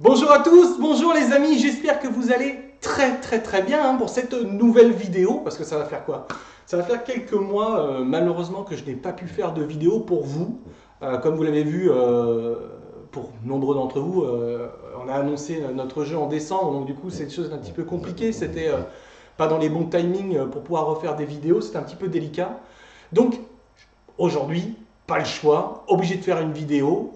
Bonjour à tous, bonjour les amis, j'espère que vous allez très bien pour cette nouvelle vidéo, parce que ça va faire quoi? Ça va faire quelques mois malheureusement que je n'ai pas pu faire de vidéo pour vous. Comme vous l'avez vu, pour nombreux d'entre vous, on a annoncé notre jeu en décembre, donc du coup c'est une chose un petit peu compliquée, c'était pas dans les bons timings pour pouvoir refaire des vidéos, c'était un petit peu délicat. Donc aujourd'hui, pas le choix, obligé de faire une vidéo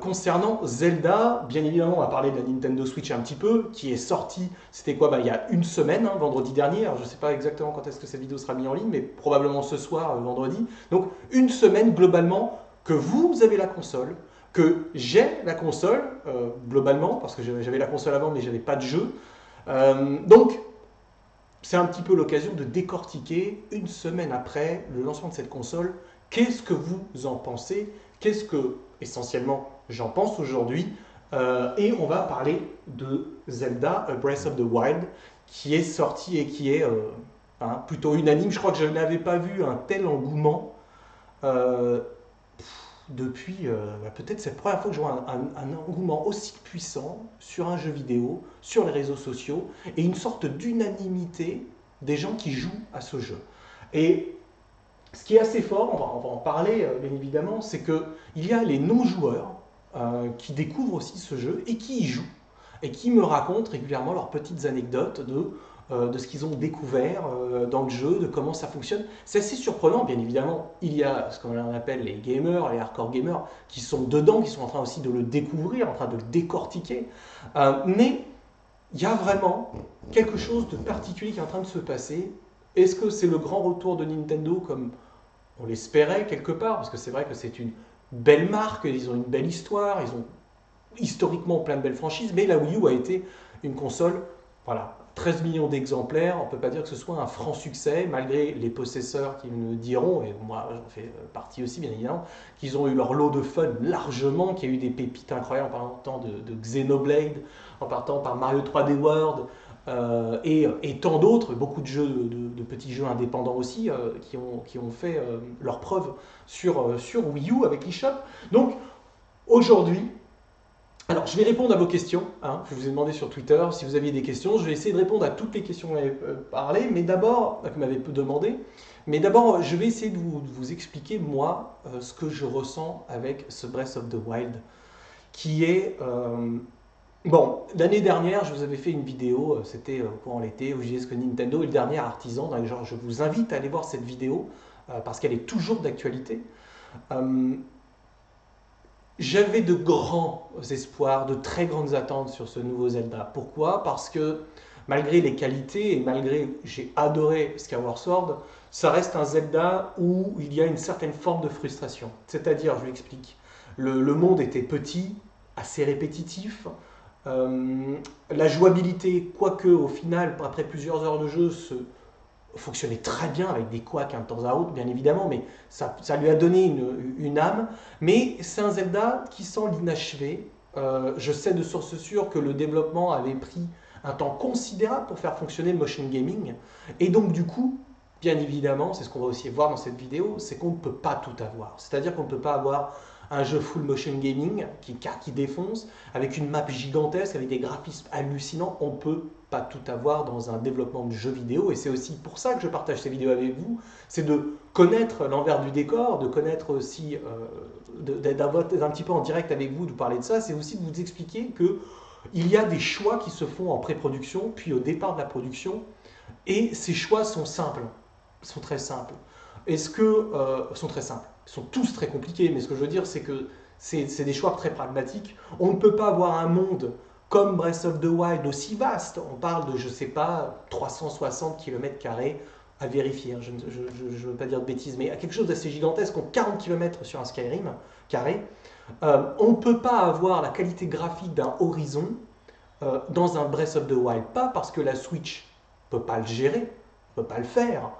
concernant Zelda. Bien évidemment, on va parler de la Nintendo Switch un petit peu, qui est sortie, c'était quoi, il y a une semaine, hein, vendredi dernier. Alors, je ne sais pas exactement quand est-ce que cette vidéo sera mise en ligne, mais probablement ce soir, vendredi. Donc, une semaine globalement que vous avez la console, que j'ai la console, globalement, parce que j'avais la console avant, mais j'avais pas de jeu. Donc, c'est un petit peu l'occasion de décortiquer, une semaine après le lancement de cette console, qu'est-ce que vous en pensez, qu'est-ce que essentiellement j'en pense aujourd'hui, et on va parler de Zelda Breath of the Wild, qui est sorti et qui est plutôt unanime. Je crois que je n'avais pas vu un tel engouement euh, depuis, peut-être c'est la première fois que je vois un engouement aussi puissant sur un jeu vidéo, sur les réseaux sociaux, et une sorte d'unanimité des gens qui jouent à ce jeu. Et ce qui est assez fort, on va en parler bien évidemment, c'est qu'il y a les non-joueurs qui découvrent aussi ce jeu et qui y jouent et qui me racontent régulièrement leurs petites anecdotes de ce qu'ils ont découvert dans le jeu, de comment ça fonctionne. C'est assez surprenant, bien évidemment. Il y a ce qu'on appelle les gamers, les hardcore gamers, qui sont dedans, qui sont en train aussi de le découvrir, en train de le décortiquer. Mais il y a vraiment quelque chose de particulier qui est en train de se passer. Est-ce que c'est le grand retour de Nintendo comme on l'espérait quelque part? Parce que c'est vrai que c'est une belle marque, ils ont une belle histoire, ils ont historiquement plein de belles franchises, mais la Wii U a été une console, voilà, 13 millions d'exemplaires, on ne peut pas dire que ce soit un franc succès, malgré les possesseurs qui me diront, et moi j'en fais partie aussi bien évidemment, qu'ils ont eu leur lot de fun largement, qu'il y a eu des pépites incroyables en partant de Xenoblade, en partant par Mario 3D World, et tant d'autres, beaucoup de jeux, de petits jeux indépendants aussi, qui ont fait leur preuve sur Wii U avec l'eShop. Donc aujourd'hui, alors, je vais répondre à vos questions. Hein. Je vous ai demandé sur Twitter si vous aviez des questions. Je vais essayer de répondre à toutes les questions que vous m'avez parlé, mais d'abord, que vous m'avez demandé. Mais d'abord, je vais essayer de vous expliquer, moi, ce que je ressens avec ce Breath of the Wild, qui est... bon, l'année dernière, je vous avais fait une vidéo, c'était pendant l'été, où je disais ce que Nintendo est le dernier artisan. Donc, genre, je vous invite à aller voir cette vidéo, parce qu'elle est toujours d'actualité. Euh, J'avais de grands espoirs, de très grandes attentes sur ce nouveau Zelda. Pourquoi? Parce que malgré les qualités et malgré j'ai adoré Skyward Sword, ça reste un Zelda où il y a une certaine forme de frustration. C'est-à-dire, je l'explique, le monde était petit, assez répétitif. Euh, la jouabilité, quoique au final, après plusieurs heures de jeu, fonctionnait très bien avec des couacs de temps à autre, bien évidemment, mais ça lui a donné une âme. Mais c'est un Zelda qui sent l'inachevé. Je sais de source sûre que le développement avait pris un temps considérable pour faire fonctionner le motion gaming. Et donc, du coup, bien évidemment, c'est ce qu'on va aussi voir dans cette vidéo, c'est qu'on ne peut pas tout avoir. C'est-à-dire qu'on ne peut pas avoir un jeu full motion gaming qui défonce, avec une map gigantesque, avec des graphismes hallucinants. On ne peut pas tout avoir dans un développement de jeu vidéo. Et c'est aussi pour ça que je partage ces vidéos avec vous. C'est de connaître l'envers du décor, de connaître aussi, d'avoir un petit peu en direct avec vous, de vous parler de ça. C'est aussi de vous expliquer que il y a des choix qui se font en pré-production, puis au départ de la production. Et ces choix sont simples, sont très simples. Est-ce que sont très simples, ils sont tous très compliqués, mais ce que je veux dire, c'est que c'est des choix très pragmatiques. On ne peut pas avoir un monde comme Breath of the Wild aussi vaste. On parle de, je ne sais pas, 360 km² à vérifier. Je ne veux pas dire de bêtises, mais à quelque chose d'assez gigantesque, en 40 km sur un Skyrim carré. On ne peut pas avoir la qualité graphique d'un Horizon dans un Breath of the Wild. Pas parce que la Switch ne peut pas le gérer, ne peut pas le faire.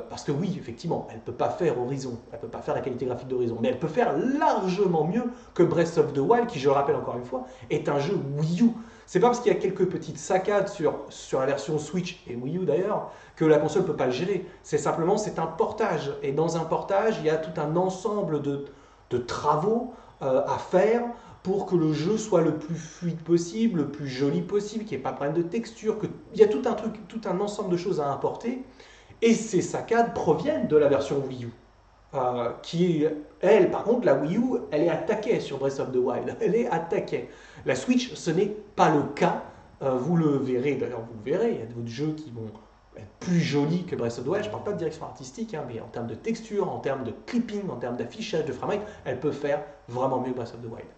Parce que oui, effectivement, elle ne peut pas faire Horizon, elle ne peut pas faire la qualité graphique d'Horizon, mais elle peut faire largement mieux que Breath of the Wild, qui, je le rappelle encore une fois, est un jeu Wii U. C'est pas parce qu'il y a quelques petites saccades sur la version Switch, et Wii U d'ailleurs, que la console ne peut pas le gérer. C'est simplement, c'est un portage. Et dans un portage, il y a tout un ensemble de travaux à faire pour que le jeu soit le plus fluide possible, le plus joli possible, qu'il n'y ait pas de problème de texture, il y a tout un ensemble de choses à importer. Et ces saccades proviennent de la version Wii U. Qui, elle, par contre, la Wii U, elle est attaquée sur Breath of the Wild. Elle est attaquée. La Switch, ce n'est pas le cas. Vous le verrez, d'ailleurs, vous le verrez. Il y a d'autres jeux qui vont être plus jolis que Breath of the Wild. Je ne parle pas de direction artistique, hein, mais en termes de texture, en termes de clipping, en termes d'affichage, de framerate, elle peut faire vraiment mieux que Breath of the Wild.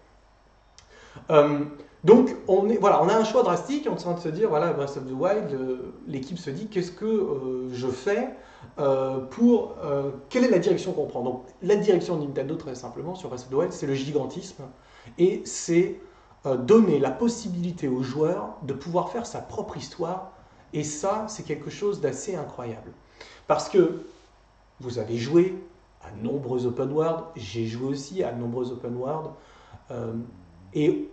Donc, on a un choix drastique. On est en train de se dire, voilà, Breath of the Wild, l'équipe se dit, qu'est-ce que je fais quelle est la direction qu'on prend? Donc, la direction de Nintendo, très simplement, sur Breath of the Wild, c'est le gigantisme. Et c'est donner la possibilité aux joueurs de pouvoir faire sa propre histoire. Et ça, c'est quelque chose d'assez incroyable. Parce que vous avez joué à nombreux open world, j'ai joué aussi à nombreux open world. Et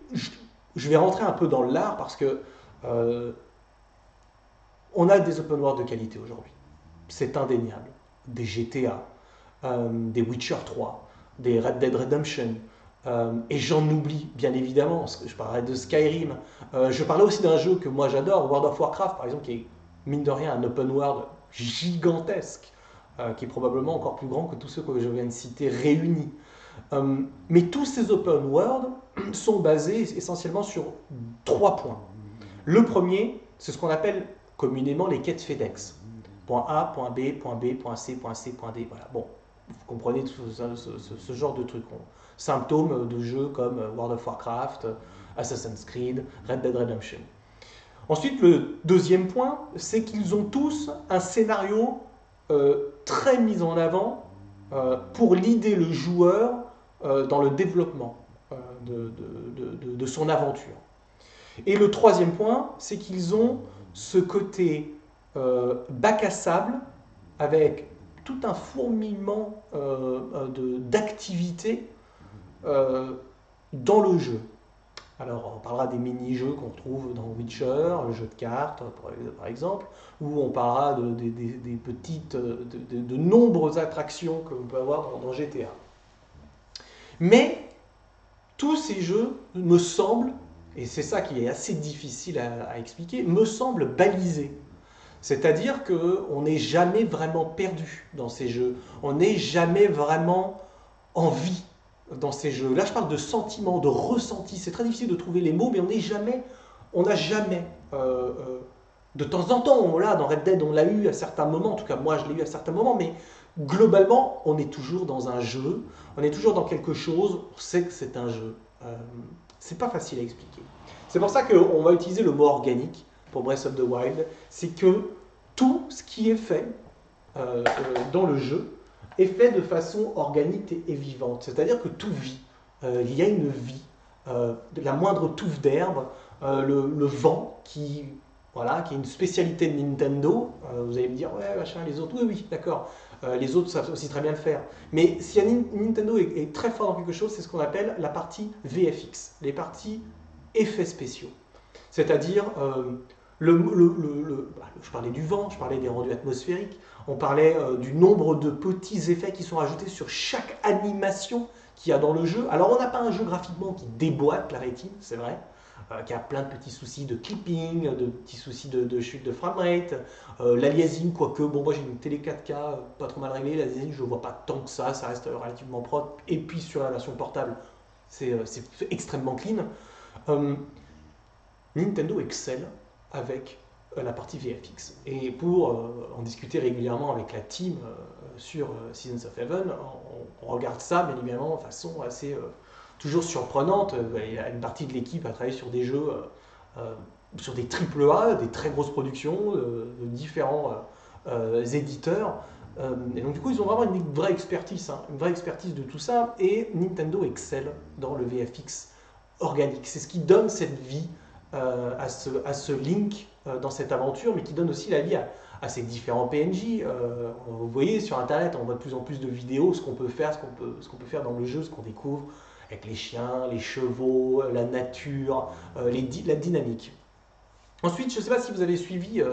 je vais rentrer un peu dans l'art parce que on a des open world de qualité aujourd'hui. C'est indéniable. Des GTA, des Witcher 3, des Red Dead Redemption, et j'en oublie bien évidemment. Je parlais de Skyrim, je parlais aussi d'un jeu que moi j'adore, World of Warcraft par exemple, qui est mine de rien un open world gigantesque, qui est probablement encore plus grand que tous ceux que je viens de citer réunis. Mais tous ces open world sont basés essentiellement sur 3 points. Le premier, c'est ce qu'on appelle communément les quêtes FedEx. Point A, point B, point B, point C, point C, point D. Voilà. Bon, vous comprenez ce genre de trucs. Symptômes de jeux comme World of Warcraft, Assassin's Creed, Red Dead Redemption. Ensuite, le deuxième point, c'est qu'ils ont tous un scénario très mis en avant pour l'idée le joueur dans le développement de son aventure. Et le troisième point, c'est qu'ils ont ce côté bac à sable avec tout un fourmillement d'activités dans le jeu. Alors, on parlera des mini-jeux qu'on retrouve dans Witcher, le jeu de cartes, par exemple, ou on parlera des petites, de nombreuses attractions que l'on peut avoir dans GTA. Mais tous ces jeux me semblent, et c'est ça qui est assez difficile à expliquer, me semblent balisés. C'est-à-dire qu'on n'est jamais vraiment perdu dans ces jeux, on n'est jamais vraiment en vie dans ces jeux. Là, je parle de sentiments, de ressenti. C'est très difficile de trouver les mots, mais on n'a jamais, de temps en temps, on l'a dans Red Dead, on l'a eu à certains moments, en tout cas moi je l'ai eu à certains moments, mais globalement, on est toujours dans un jeu, on est toujours dans quelque chose, on sait que c'est un jeu. C'est pas facile à expliquer. C'est pour ça qu'on va utiliser le mot organique pour Breath of the Wild, c'est que tout ce qui est fait dans le jeu est fait de façon organique et vivante. C'est-à-dire que tout vit. Il y a une vie. La moindre touffe d'herbe, le vent qui est une spécialité de Nintendo. Vous allez me dire, ouais, machin, les autres, oui, d'accord. Les autres savent aussi très bien le faire. Mais si Nintendo est très fort dans quelque chose, c'est ce qu'on appelle la partie VFX, les parties effets spéciaux. C'est-à-dire, je parlais du vent, je parlais des rendus atmosphériques, on parlait du nombre de petits effets qui sont ajoutés sur chaque animation qu'il y a dans le jeu. Alors on n'a pas un jeu graphiquement qui déboîte la rétine, c'est vrai, qui a plein de petits soucis de clipping, de petits soucis de chute de framerate, l'aliasing, quoique, bon moi j'ai une télé 4K pas trop mal réglée, l'aliasing je ne vois pas tant que ça reste relativement propre, et puis sur la version portable c'est extrêmement clean. Nintendo excelle avec la partie VFX. Et pour en discuter régulièrement avec la team sur Seasons of Heaven, on regarde ça bien évidemment de façon assez toujours surprenante. Il y a une partie de l'équipe à travailler sur des jeux, sur des AAA, des très grosses productions de différents éditeurs. Et donc du coup ils ont vraiment une vraie expertise de tout ça, et Nintendo excelle dans le VFX organique. C'est ce qui donne cette vie à ce Link dans cette aventure, mais qui donne aussi la vie à ces différents PNJ. Vous voyez sur internet, on voit de plus en plus de vidéos, ce qu'on peut faire, ce qu'on peut faire dans le jeu, ce qu'on découvre avec les chiens, les chevaux, la nature, la dynamique. Ensuite, je ne sais pas si vous avez suivi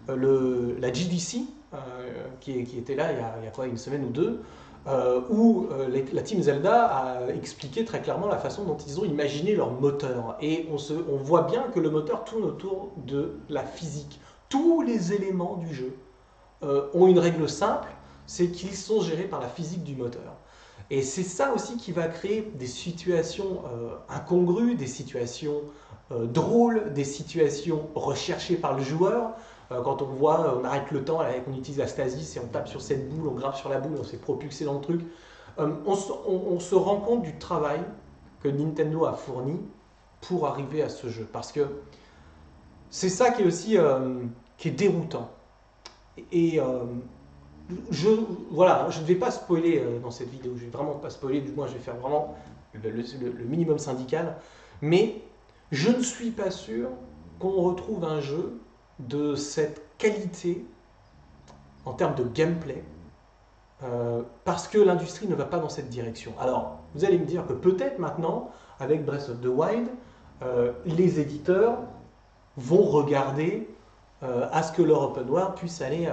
la GDC qui était là il y a quoi, une semaine ou deux. la team Zelda a expliqué très clairement la façon dont ils ont imaginé leur moteur. Et on voit bien que le moteur tourne autour de la physique. Tous les éléments du jeu ont une règle simple, c'est qu'ils sont gérés par la physique du moteur. Et c'est ça aussi qui va créer des situations incongrues, des situations drôles, des situations recherchées par le joueur. Quand on voit, on arrête le temps, on utilise la stasis et on tape sur cette boule, on grave sur la boule, on s'est propulsé dans le truc. On se rend compte du travail que Nintendo a fourni pour arriver à ce jeu. Parce que c'est ça qui est aussi qui est déroutant. Et voilà, je ne vais pas spoiler dans cette vidéo, je ne vais vraiment pas spoiler, du moins je vais faire vraiment le minimum syndical. Mais je ne suis pas sûr qu'on retrouve un jeu de cette qualité en termes de gameplay parce que l'industrie ne va pas dans cette direction. Alors, vous allez me dire que peut-être maintenant, avec Breath of the Wild, les éditeurs vont regarder à ce que leur open world puisse aller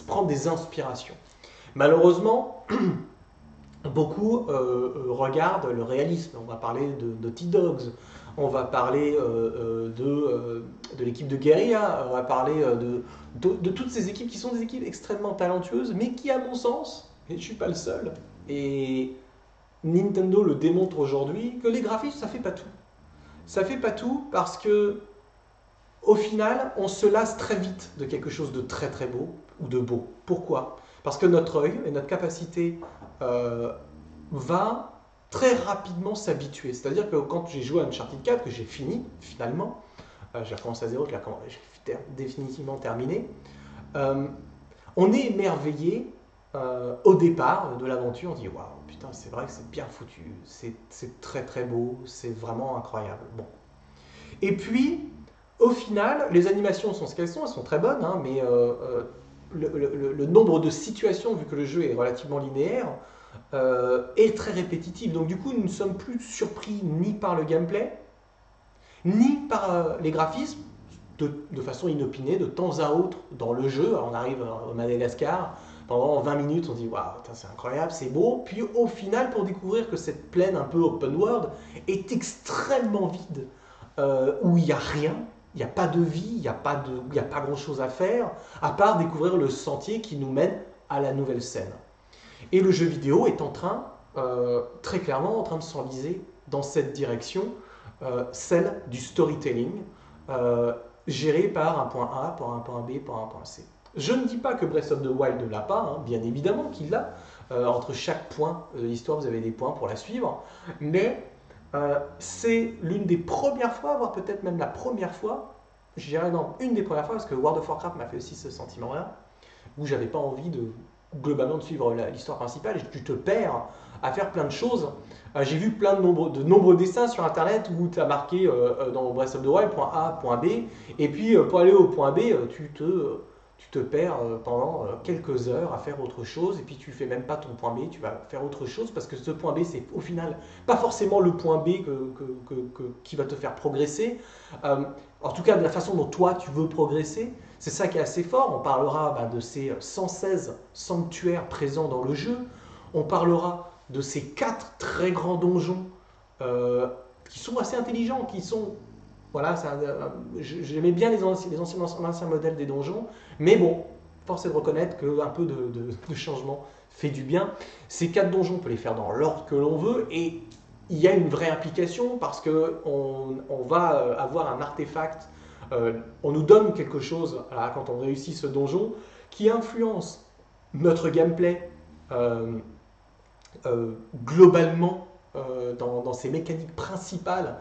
prendre des inspirations. Malheureusement, beaucoup regardent le réalisme. On va parler de Naughty Dogs, on va parler de l'équipe de Guerrilla, on va parler de toutes ces équipes qui sont des équipes extrêmement talentueuses, mais qui, à mon sens, et je ne suis pas le seul, et Nintendo le démontre aujourd'hui, que les graphismes, ça ne fait pas tout. Ça ne fait pas tout parce que, au final, on se lasse très vite de quelque chose de très très beau ou de beau. Pourquoi? Parce que notre œil et notre capacité va très rapidement s'habituer. C'est-à-dire que quand j'ai joué à Uncharted 4, que j'ai fini finalement, j'ai recommencé à zéro, j'ai définitivement terminé, on est émerveillé au départ de l'aventure, on dit waouh, putain, c'est vrai que c'est bien foutu, c'est très très beau, c'est vraiment incroyable. Bon. Et puis, au final, les animations sont ce qu'elles sont très bonnes, hein, mais le nombre de situations, vu que le jeu est relativement linéaire, est très répétitif. Donc du coup, nous ne sommes plus surpris ni par le gameplay, ni par les graphismes, de façon inopinée, de temps à autre dans le jeu. Alors, on arrive au Madagascar, pendant 20 minutes, on dit waouh, c'est incroyable, c'est beau. Puis au final, pour découvrir que cette plaine un peu open world est extrêmement vide, où il n'y a rien, il n'y a pas de vie, il n'y a pas grand chose à faire, à part découvrir le sentier qui nous mène à la nouvelle scène. Et le jeu vidéo est en train, très clairement, en train de s'enliser dans cette direction, celle du storytelling, géré par un point A, par un point B, par un point C. Je ne dis pas que Breath of the Wild ne l'a pas, hein, bien évidemment qu'il l'a. Entre chaque point de l'histoire, vous avez des points pour la suivre. Mais c'est l'une des premières fois, voire peut-être même la première fois, je dirais non, une des premières fois, parce que World of Warcraft m'a fait aussi ce sentiment-là, où j'avais pas envie globalement de suivre l'histoire principale, et tu te perds à faire plein de choses. J'ai vu plein de nombreux dessins sur internet où tu as marqué dans Breath of the Wild point A, point B, et puis pour aller au point B, tu te perds pendant quelques heures à faire autre chose, et puis tu fais même pas ton point B, tu vas faire autre chose, parce que ce point B, c'est au final pas forcément le point B qui va te faire progresser. En tout cas, de la façon dont toi tu veux progresser, c'est ça qui est assez fort. On parlera de ces 116 sanctuaires présents dans le jeu, on parlera de ces 4 très grands donjons qui sont assez intelligents, qui sont... Voilà, j'aimais bien les anciens modèles des donjons, mais bon, force est de reconnaître qu'un peu de changement fait du bien. Ces 4 donjons, on peut les faire dans l'ordre que l'on veut, et il y a une vraie implication parce qu'on va avoir un artefact, on nous donne quelque chose quand on réussit ce donjon qui influence notre gameplay globalement dans ses mécaniques principales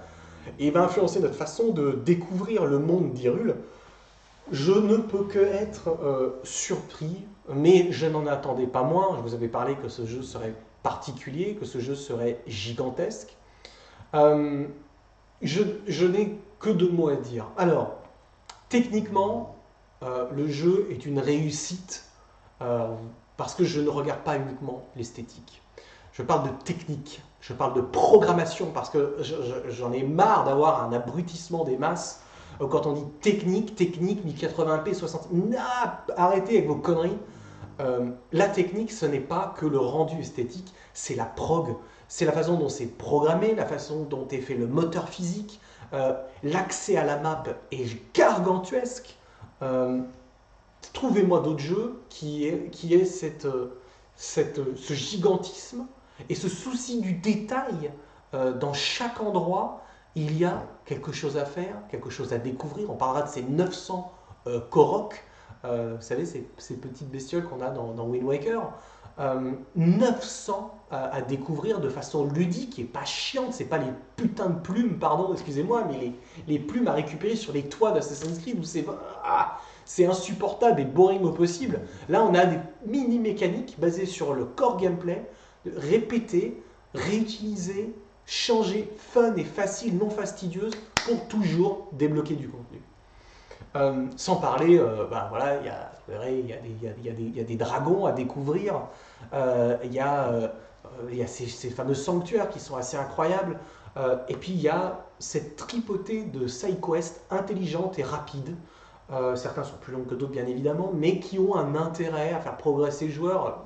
et va influencer notre façon de découvrir le monde d'Hyrule. Je ne peux que être surpris, mais je n'en attendais pas moins. Je vous avais parlé que ce jeu serait particulier, que ce jeu serait gigantesque. Je n'ai que 2 mots à dire. Alors, techniquement, le jeu est une réussite parce que je ne regarde pas uniquement l'esthétique. Je parle de technique, je parle de programmation parce que j'en ai marre d'avoir un abrutissement des masses quand on dit technique, 1080p, 60... arrêtez avec vos conneries. La technique, ce n'est pas que le rendu esthétique, c'est la prog. C'est la façon dont c'est programmé, la façon dont est fait le moteur physique. L'accès à la map est gargantuesque. Trouvez-moi d'autres jeux qui aient ce gigantisme et ce souci du détail. Dans chaque endroit, il y a quelque chose à faire, quelque chose à découvrir. On parlera de ces 900 Korok, vous savez, ces petites bestioles qu'on a dans Wind Waker. 900 à découvrir de façon ludique et pas chiante. C'est pas les putains de plumes, pardon, excusez-moi, mais les plumes à récupérer sur les toits d'Assassin's Creed où c'est insupportable et boring au possible. Là, on a des mini-mécaniques basées sur le core gameplay, répétées, réutilisées, changées, fun et facile, non fastidieuse, pour toujours débloquer du contenu. Sans parler, voilà, il y a des dragons à découvrir, il y a ces fameux sanctuaires qui sont assez incroyables, et puis il y a cette tripotée de side quests intelligentes et rapides. Certains sont plus longs que d'autres bien évidemment, mais qui ont un intérêt à faire progresser le joueur.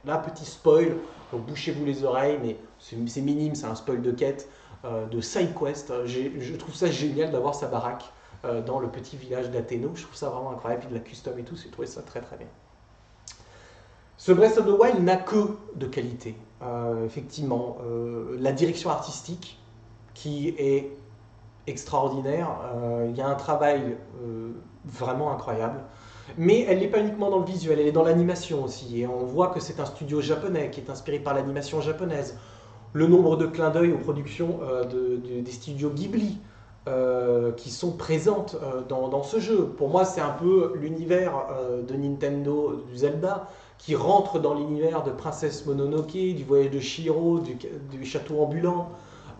Là, petit spoil, donc bouchez-vous les oreilles, mais c'est minime, c'est un spoil de quête, de side quest. Je trouve ça génial d'avoir sa baraque dans le petit village d'Athéno. Je trouve ça vraiment incroyable, puis de la custom et tout, j'ai trouvé ça très très bien. Ce Breath of the Wild n'a que de qualité. Effectivement, la direction artistique qui est extraordinaire, il y a un travail vraiment incroyable, mais elle n'est pas uniquement dans le visuel, elle est dans l'animation aussi, et on voit que c'est un studio japonais qui est inspiré par l'animation japonaise. Le nombre de clins d'œil aux productions des studios Ghibli qui sont présentes dans ce jeu. Pour moi, c'est un peu l'univers de Nintendo, du Zelda, qui rentre dans l'univers de Princesse Mononoke, du voyage de Chihiro, du château ambulant.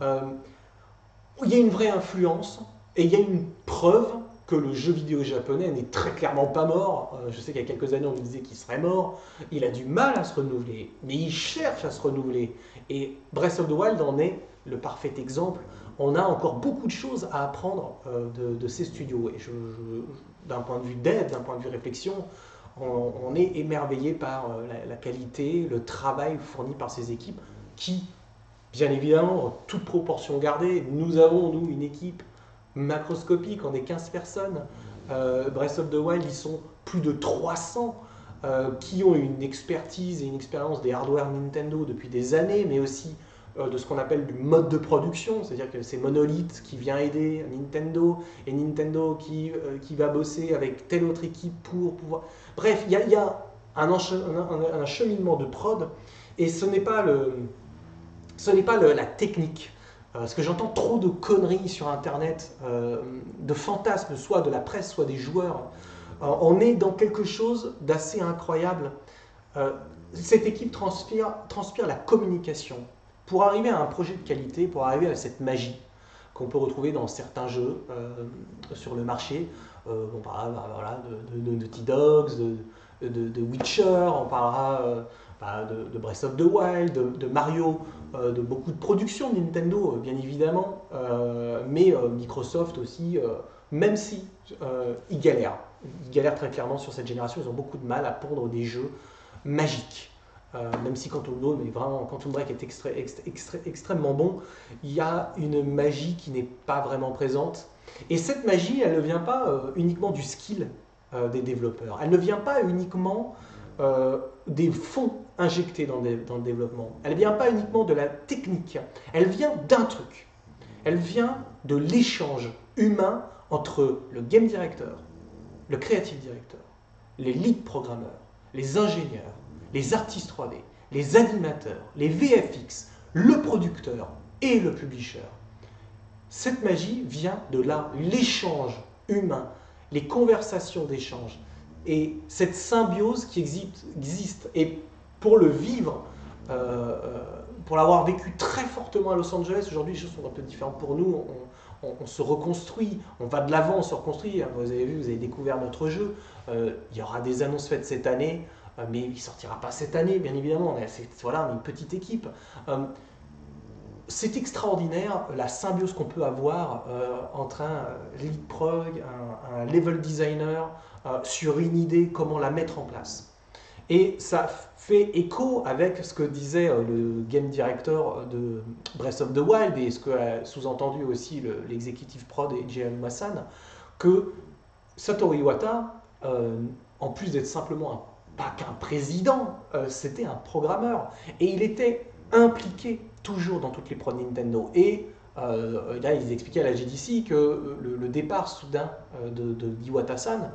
Il y a une vraie influence, et il y a une preuve que le jeu vidéo japonais n'est très clairement pas mort. Je sais qu'il y a quelques années, on nous disait qu'il serait mort. Il a du mal à se renouveler, mais il cherche à se renouveler. Et Breath of the Wild en est le parfait exemple. On a encore beaucoup de choses à apprendre de ces studios. Et d'un point de vue d'aide, d'un point de vue réflexion, on est émerveillé par la qualité, le travail fourni par ces équipes qui, bien évidemment, en toute proportion gardée, nous avons, nous, une équipe macroscopique, on est 15 personnes. Breath of the Wild, ils sont plus de 300 qui ont une expertise et une expérience des hardware Nintendo depuis des années, mais aussi de ce qu'on appelle du mode de production, c'est-à-dire que c'est Monolith qui vient aider Nintendo, et Nintendo qui va bosser avec telle autre équipe pour pouvoir... Bref, il y a un cheminement de prod, et ce n'est pas la technique. Parce que j'entends trop de conneries sur Internet, de fantasmes, soit de la presse, soit des joueurs. On est dans quelque chose d'assez incroyable. Cette équipe transpire la communication. Pour arriver à un projet de qualité, pour arriver à cette magie qu'on peut retrouver dans certains jeux sur le marché, on parlera voilà, de Naughty Dogs, de Witcher, on parlera de Breath of the Wild, de Mario, de beaucoup de productions Nintendo, bien évidemment, mais Microsoft aussi, même si ils galèrent. Ils galèrent très clairement sur cette génération, ils ont beaucoup de mal à pondre des jeux magiques. Même si Quantum Break est extrêmement bon, il y a une magie qui n'est pas vraiment présente. Et cette magie, elle ne vient pas uniquement du skill des développeurs. Elle ne vient pas uniquement des fonds injectés dans le développement. Elle ne vient pas uniquement de la technique. Elle vient d'un truc. Elle vient de l'échange humain entre le game director, le creative director, les lead programmeurs, les ingénieurs, les artistes 3D, les animateurs, les VFX, le producteur et le publisher. Cette magie vient de là, l'échange humain, les conversations d'échange et cette symbiose qui existe. Et pour le vivre, pour l'avoir vécu très fortement à Los Angeles, aujourd'hui les choses sont un peu différentes pour nous, on se reconstruit, on va de l'avant, on se reconstruit. Vous avez vu, vous avez découvert notre jeu, il y aura des annonces faites cette année, mais il ne sortira pas cette année, bien évidemment. Voilà, on est une petite équipe. C'est extraordinaire la symbiose qu'on peut avoir entre un lead prog, un level designer, sur une idée, comment la mettre en place. Et ça fait écho avec ce que disait le game director de Breath of the Wild et ce que a sous-entendu aussi l'exécutif prod et J.M. Massan, que Satoru Iwata, en plus d'être simplement pas qu'un président, c'était un programmeur. Et il était impliqué toujours dans toutes les prods Nintendo. Et là, ils expliquaient à la GDC que le départ soudain d'Iwata-san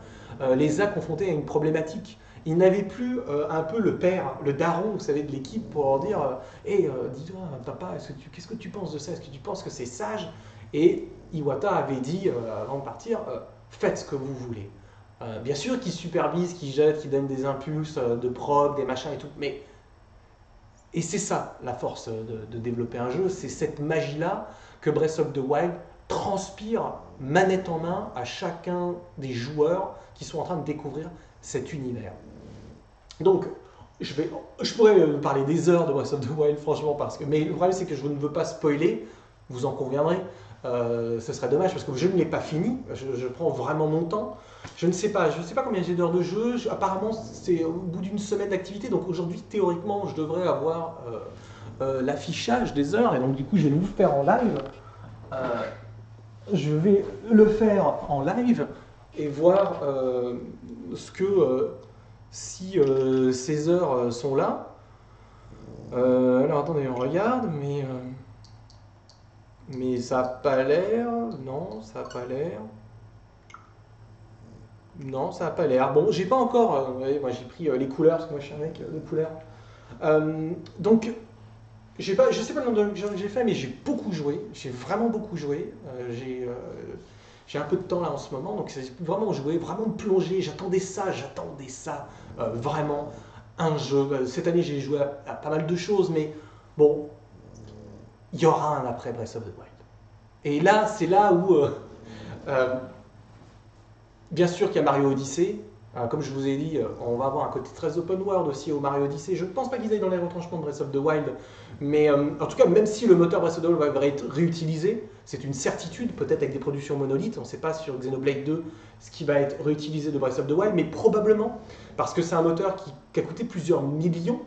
les a confrontés à une problématique. Il n'avait plus un peu le père, le daron, vous savez, de l'équipe pour leur dire Hé, dis-toi, papa, qu'est-ce que tu penses de ça? Est-ce que tu penses que c'est sage? Et Iwata avait dit, avant de partir, faites ce que vous voulez. Bien sûr qu'il supervise, qu'il jette, qu'il donne des impulses de prog, des machins et tout, mais... Et c'est ça, la force de développer un jeu, c'est cette magie-là que Breath of the Wild transpire manette en main à chacun des joueurs qui sont en train de découvrir cet univers. Donc, je pourrais parler des heures de Breath of the Wild, franchement, mais le problème c'est que je ne veux pas spoiler, vous en conviendrez, ce serait dommage parce que je ne l'ai pas fini, je prends vraiment mon temps. Je ne sais pas combien j'ai d'heures de jeu, apparemment c'est au bout d'une semaine d'activité, donc aujourd'hui théoriquement je devrais avoir l'affichage des heures, et donc du coup je vais vous faire en live. Je vais le faire en live et voir si ces heures sont là. Alors attendez, on regarde, mais ça n'a pas l'air. Non, ça n'a pas l'air. Non, ça n'a pas l'air. Bon, j'ai pas encore. Vous voyez, moi j'ai pris les couleurs, parce que moi je suis un mec de couleurs. Donc, je sais pas le nombre de jeux que j'ai fait, mais j'ai beaucoup joué. J'ai vraiment beaucoup joué. J'ai un peu de temps là en ce moment, donc c'est vraiment jouer, vraiment me plonger. J'attendais ça, vraiment. Un jeu. Cette année, j'ai joué à pas mal de choses, mais bon, il y aura un après Breath of the Wild. Et là, c'est là où, bien sûr qu'il y a Mario Odyssey. Comme je vous ai dit, on va avoir un côté très open world aussi au Mario Odyssey. Je ne pense pas qu'ils aillent dans les retranchements de Breath of the Wild, mais en tout cas, même si le moteur Breath of the Wild va être réutilisé, c'est une certitude, peut-être avec des productions monolithes, on ne sait pas sur Xenoblade 2 ce qui va être réutilisé de Breath of the Wild, mais probablement, parce que c'est un moteur qui a coûté plusieurs millions,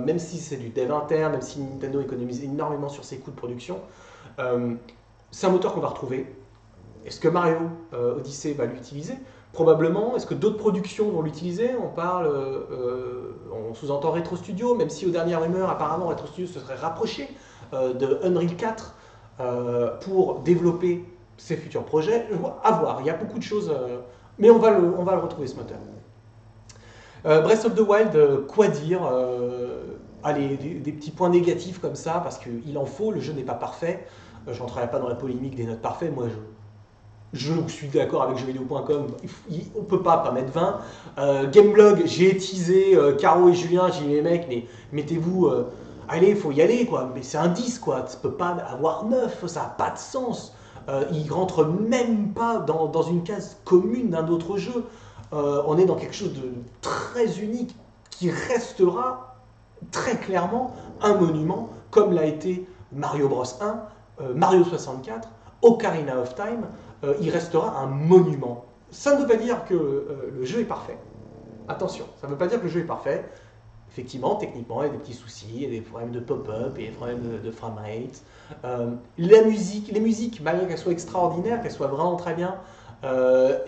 même si c'est du dev interne, même si Nintendo économise énormément sur ses coûts de production, c'est un moteur qu'on va retrouver. Est-ce que Mario Odyssey va l'utiliser? Probablement. Est-ce que d'autres productions vont l'utiliser? On sous-entend Retro Studio, même si aux dernières rumeurs, apparemment, Retro Studio se serait rapproché de Unreal 4 pour développer ses futurs projets. À voir, il y a beaucoup de choses, mais on va le retrouver ce moteur. Breath of the Wild, quoi dire? Allez, des petits points négatifs comme ça, parce qu'il en faut, le jeu n'est pas parfait. Je n'entrerai pas dans la polémique des notes parfaites, moi je suis d'accord avec jeuxvideo.com, on ne peut pas mettre 20. Gameblog, j'ai teasé Caro et Julien, j'ai dit les mecs, mais mettez-vous, allez, il faut y aller, quoi. Mais c'est un 10, quoi. Tu ne peux pas avoir 9, ça n'a pas de sens. Il ne rentre même pas dans une case commune d'un autre jeu. On est dans quelque chose de très unique qui restera très clairement un monument, comme l'a été Mario Bros 1, Mario 64, Ocarina of Time. Il restera un monument. Ça ne veut pas dire que le jeu est parfait. Attention, ça ne veut pas dire que le jeu est parfait. Effectivement, techniquement, il y a des petits soucis, il y a des problèmes de pop-up, il y a des problèmes de framerate. Les musiques, malgré qu'elles soient extraordinaires, qu'elles soient vraiment très bien,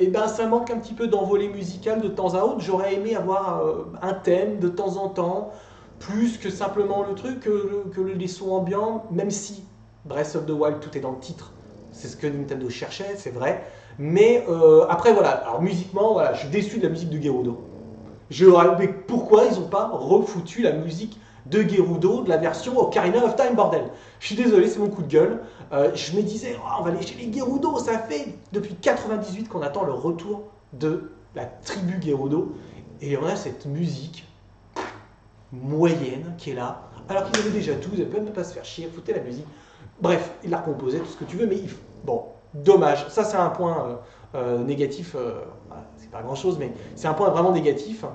et ben ça manque un petit peu d'envolée musicale de temps à autre. J'aurais aimé avoir un thème de temps en temps, plus que simplement le truc, que les sons ambiants, même si Breath of the Wild, tout est dans le titre. C'est ce que Nintendo cherchait, c'est vrai. Mais après, voilà. Alors, musiquement, voilà, je suis déçu de la musique de Gerudo. Mais pourquoi ils n'ont pas refoutu la musique de Gerudo de la version Ocarina of Time, bordel? Je suis désolé, c'est mon coup de gueule. Je me disais, oh, on va aller chez les Gerudo. Ça fait depuis 98 qu'on attend le retour de la tribu Gerudo. Et on a cette musique moyenne qui est là. Alors qu'ils avaient déjà tout, ils ne peuvent même pas se faire chier, foutez la musique. Bref, il l'a recomposé, tout ce que tu veux, mais bon, dommage. Ça, c'est un point négatif. C'est pas grand-chose, mais c'est un point vraiment négatif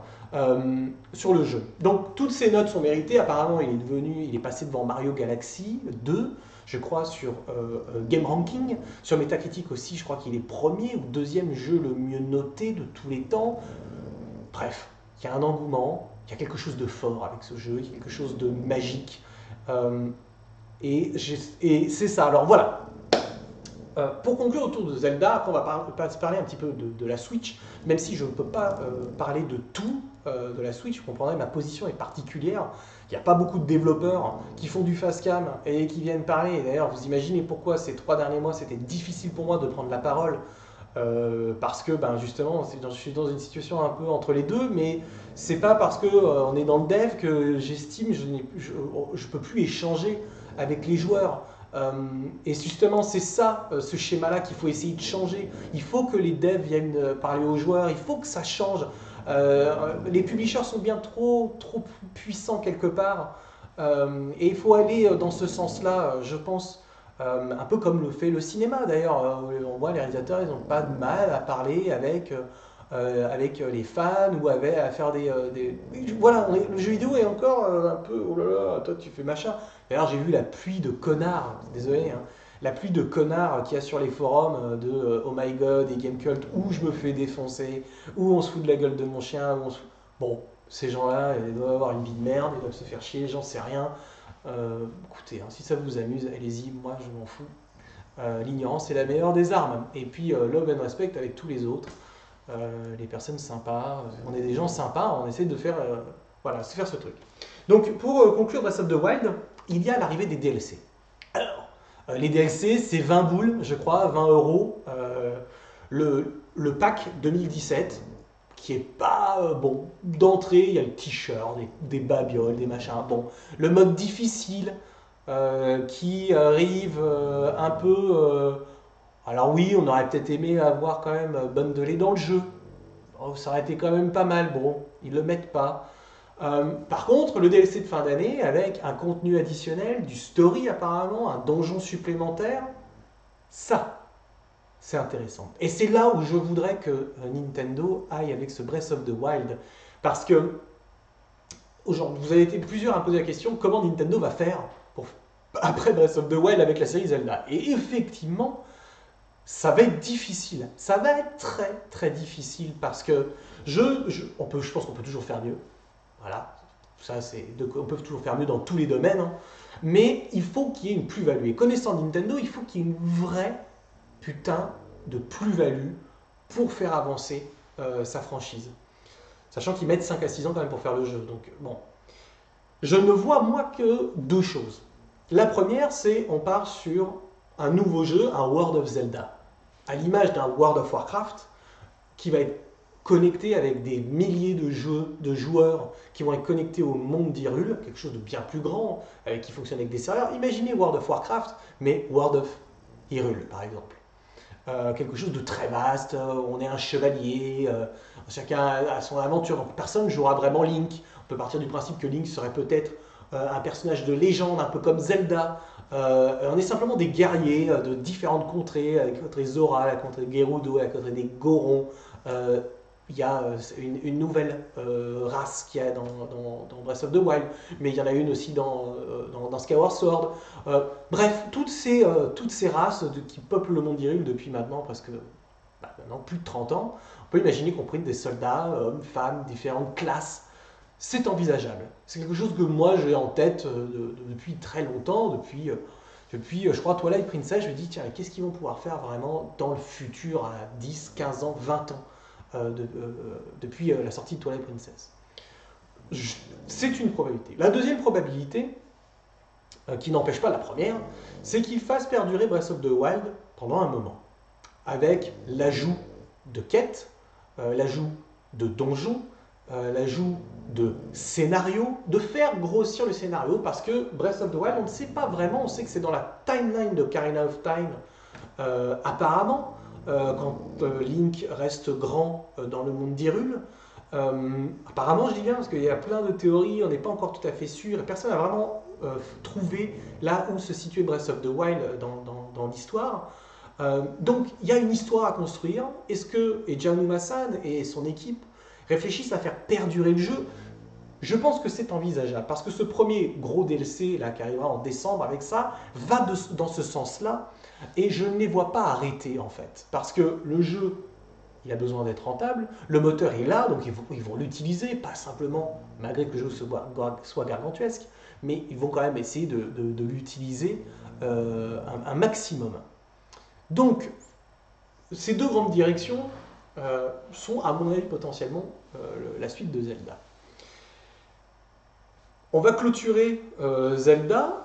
sur le jeu. Donc, toutes ces notes sont méritées. Apparemment, il est passé devant Mario Galaxy 2, je crois, sur Game Ranking. Sur Metacritic aussi, je crois qu'il est premier ou deuxième jeu le mieux noté de tous les temps. Bref, il y a un engouement. il y a quelque chose de fort avec ce jeu, il y a quelque chose de magique. Et c'est ça. Alors voilà. Pour conclure autour de Zelda, après on va parler un petit peu de la Switch, même si je ne peux pas parler de tout de la Switch, vous comprendrez, ma position est particulière. Il n'y a pas beaucoup de développeurs qui font du fast cam et qui viennent parler. Et d'ailleurs, vous imaginez pourquoi ces 3 derniers mois, c'était difficile pour moi de prendre la parole. Parce que justement, je suis dans une situation un peu entre les deux, mais c'est pas parce qu'on on est dans le dev que j'estime je ne peux plus échanger avec les joueurs. Et justement, c'est ça, ce schéma-là qu'il faut essayer de changer. Il faut que les devs viennent parler aux joueurs, il faut que ça change. Les publishers sont bien trop puissants quelque part. Et il faut aller dans ce sens-là, je pense, un peu comme le fait le cinéma d'ailleurs. On voit les réalisateurs, ils n'ont pas de mal à parler avec les fans ou à faire Voilà, le jeu vidéo est encore un peu, oh là là, toi tu fais machin. D'ailleurs, j'ai vu la pluie de connards, désolé, hein, la pluie de connards qu'il y a sur les forums de Oh My God et Gamecult, où je me fais défoncer, où on se fout de la gueule de mon chien, Bon, ces gens-là, ils doivent avoir une vie de merde, ils doivent se faire chier, j'en sais rien. Écoutez, hein, si ça vous amuse, allez-y, moi je m'en fous. L'ignorance est la meilleure des armes. Et puis, love and respect avec tous les autres. Les personnes sympas, on est des gens sympas, on essaie de faire, voilà, se faire ce truc. Donc pour conclure Breath of the Wild, il y a l'arrivée des DLC. Alors, les DLC, c'est 20 boules, je crois, 20 euros. Le pack 2017, qui est pas bon. D'entrée, il y a le t-shirt, des babioles, des machins. Bon, le mode difficile qui arrive un peu. Alors oui, on aurait peut-être aimé avoir quand même bundlé dans le jeu. Oh, ça aurait été quand même pas mal. Bon, ils le mettent pas. Par contre, le DLC de fin d'année, avec un contenu additionnel, du story apparemment, un donjon supplémentaire, ça, c'est intéressant. Et c'est là où je voudrais que Nintendo aille avec ce Breath of the Wild. Parce que, aujourd'hui, vous avez été plusieurs à me poser la question, comment Nintendo va faire après Breath of the Wild avec la série Zelda. Et effectivement, ça va être difficile. Ça va être très très difficile parce que je pense qu'on peut toujours faire mieux. Voilà, on peut toujours faire mieux dans tous les domaines, hein. Mais il faut qu'il y ait une plus-value. Et connaissant Nintendo, il faut qu'il y ait une vraie putain de plus-value pour faire avancer sa franchise. Sachant qu'ils mettent 5 à 6 ans quand même pour faire le jeu. Donc bon, je ne vois moi que 2 choses. La première, c'est on part sur un nouveau jeu, un World of Zelda. À l'image d'un World of Warcraft, qui va être connecté avec des milliers de joueurs qui vont être connectés au monde d'Hyrule, quelque chose de bien plus grand, qui fonctionne avec des serveurs. Imaginez World of Warcraft, mais World of Hyrule, par exemple. Quelque chose de très vaste, on est un chevalier, chacun a son aventure, donc personne ne jouera vraiment Link. On peut partir du principe que Link serait peut-être un personnage de légende, un peu comme Zelda. On est simplement des guerriers de différentes contrées, contre les Zora, contre les Gerudo, contre les Gorons. Il y a une nouvelle race qu'il y a dans Breath of the Wild, mais il y en a une aussi dans Skyward Sword. Bref, toutes ces races qui peuplent le monde d'Hyrule depuis maintenant presque maintenant plus de 30 ans, on peut imaginer qu'on prenne des soldats, hommes, femmes, différentes classes. C'est envisageable. C'est quelque chose que moi j'ai en tête depuis très longtemps, depuis je crois Twilight Princess. Je me dis tiens, qu'est-ce qu'ils vont pouvoir faire vraiment dans le futur à 10, 15 ans, 20 ans depuis la sortie de Twilight Princess. C'est une probabilité. La deuxième probabilité, qui n'empêche pas la première, c'est qu'ils fassent perdurer Breath of the Wild pendant un moment, avec l'ajout de quêtes, l'ajout de donjons, l'ajout de scénarios, de faire grossir le scénario, parce que Breath of the Wild, on ne sait pas vraiment, on sait que c'est dans la timeline de Ocarina of Time, apparemment, quand Link reste grand dans le monde d'Hyrule. Apparemment, je dis bien, parce qu'il y a plein de théories, on n'est pas encore tout à fait sûr, et personne n'a vraiment trouvé là où se situait Breath of the Wild dans l'histoire. Donc, il y a une histoire à construire. Est-ce que Eiji Aonuma-san et son équipe réfléchissent à faire perdurer le jeu? Je pense que c'est envisageable, parce que ce premier gros DLC là, qui arrivera en décembre avec ça, va dans ce sens-là, et je ne les vois pas arrêter en fait, parce que le jeu, il a besoin d'être rentable. Le moteur est là, donc ils vont l'utiliser, pas simplement, malgré que le jeu soit gargantuesque, mais ils vont quand même essayer de l'utiliser un maximum. Donc, ces deux grandes directions sont, à mon avis, potentiellement la suite de Zelda. On va clôturer Zelda,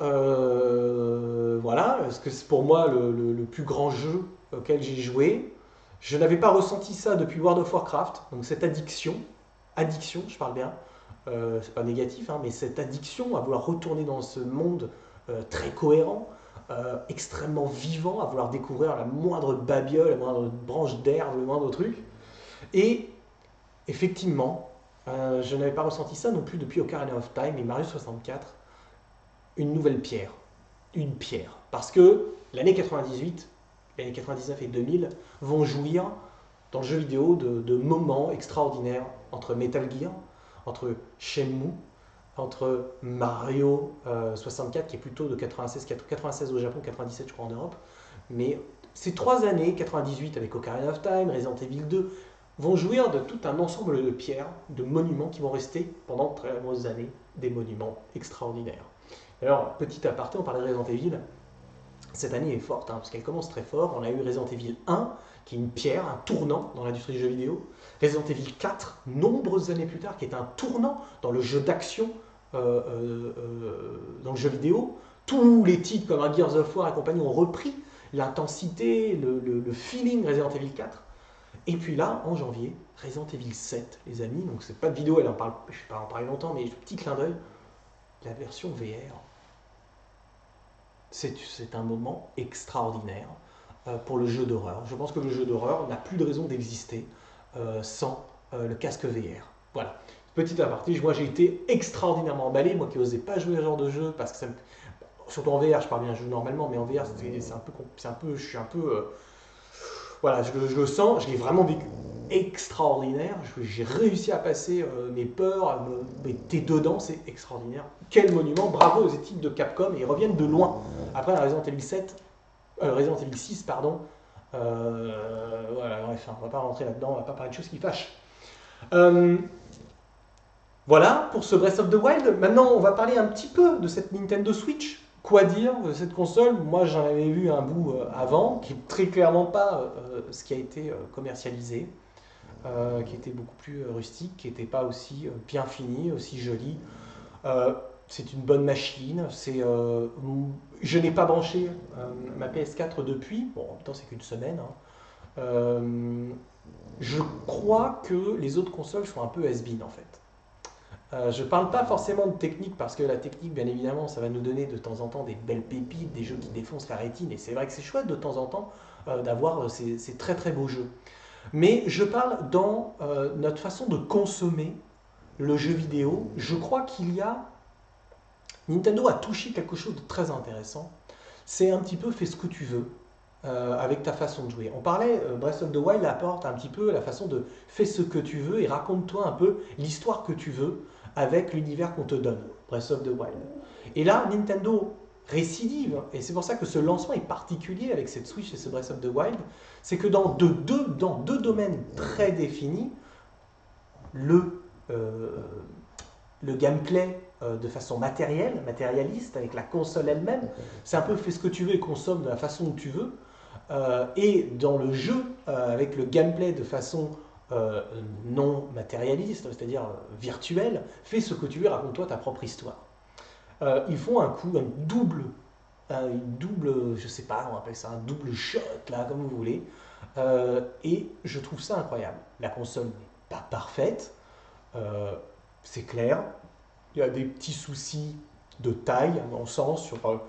voilà, parce que c'est pour moi le plus grand jeu auquel j'ai joué. Je n'avais pas ressenti ça depuis World of Warcraft, donc cette addiction, je parle bien, c'est pas négatif, hein, mais cette addiction à vouloir retourner dans ce monde très cohérent, extrêmement vivant, à vouloir découvrir la moindre babiole, la moindre branche d'herbe, le moindre truc. Et effectivement, je n'avais pas ressenti ça non plus depuis Ocarina of Time et Mario 64, une nouvelle pierre. Une pierre. Parce que l'année 98, l'année 99 et 2000 vont jouir dans le jeu vidéo de moments extraordinaires entre Metal Gear, entre Shenmue, entre Mario 64 qui est plutôt de 96 au Japon, 97 je crois en Europe. Mais ces 3 années, 98 avec Ocarina of Time, Resident Evil 2, vont jouir de tout un ensemble de pierres, de monuments qui vont rester pendant de très nombreuses années des monuments extraordinaires. Alors, petit aparté, on parlait de Resident Evil. Cette année est forte, hein, parce qu'elle commence très fort. On a eu Resident Evil 1, qui est une pierre, un tournant dans l'industrie du jeu vidéo. Resident Evil 4, nombreuses années plus tard, qui est un tournant dans le jeu d'action, dans le jeu vidéo. Tous les titres comme un Gears of War et compagnie ont repris l'intensité, le feeling Resident Evil 4. Et puis là, en janvier, Resident Evil 7, les amis, donc c'est pas de vidéo, je ne vais pas en parler longtemps, mais petit clin d'œil, la version VR, c'est un moment extraordinaire pour le jeu d'horreur. Je pense que le jeu d'horreur n'a plus de raison d'exister sans le casque VR. Voilà, petit aparté, moi j'ai été extraordinairement emballé, moi qui n'osais pas jouer à ce genre de jeu, parce que ça me... surtout en VR, je parle bien, je joue normalement, mais en VR, je suis un peu... Voilà, je le sens, je l'ai vraiment vécu extraordinaire. J'ai réussi à passer mes peurs, mais t'es dedans, c'est extraordinaire. Quel monument, bravo aux équipes de Capcom, et ils reviennent de loin. Après Resident Evil 6, pardon. Voilà, bref, on va pas rentrer là-dedans, on va pas parler de choses qui fâchent. Voilà pour ce Breath of the Wild. Maintenant, on va parler un petit peu de cette Nintendo Switch. Quoi dire de cette console? Moi, j'en avais vu un bout avant, qui est très clairement pas ce qui a été commercialisé, qui était beaucoup plus rustique, qui n'était pas aussi bien fini, aussi joli. C'est une bonne machine. Je n'ai pas branché ma PS4 depuis. Bon, en même temps, c'est qu'une semaine. Hein. Je crois que les autres consoles sont un peu has-been en fait. Je ne parle pas forcément de technique parce que la technique, bien évidemment, ça va nous donner de temps en temps des belles pépites, des jeux qui défoncent la rétine, et c'est vrai que c'est chouette de temps en temps d'avoir ces très très beaux jeux. Mais je parle dans notre façon de consommer le jeu vidéo. Je crois qu'il y a... Nintendo a touché quelque chose de très intéressant. C'est un petit peu fais ce que tu veux avec ta façon de jouer. On parlait, Breath of the Wild apporte un petit peu la façon de fais ce que tu veux et raconte-toi un peu l'histoire que tu veux avec l'univers qu'on te donne, Breath of the Wild. Et là, Nintendo récidive, et c'est pour ça que ce lancement est particulier avec cette Switch et ce Breath of the Wild, c'est que dans deux domaines très définis, le gameplay de façon matérialiste, avec la console elle-même, c'est un peu fais ce que tu veux et consomme de la façon que tu veux, et dans le jeu, avec le gameplay de façon non matérialiste, c'est-à-dire virtuelle, fais ce que tu veux, raconte-toi ta propre histoire. Ils font une double, je sais pas, on appelle ça un double shot, là, comme vous voulez, et je trouve ça incroyable. La console n'est pas parfaite, c'est clair, il y a des petits soucis de taille, à mon sens, sur les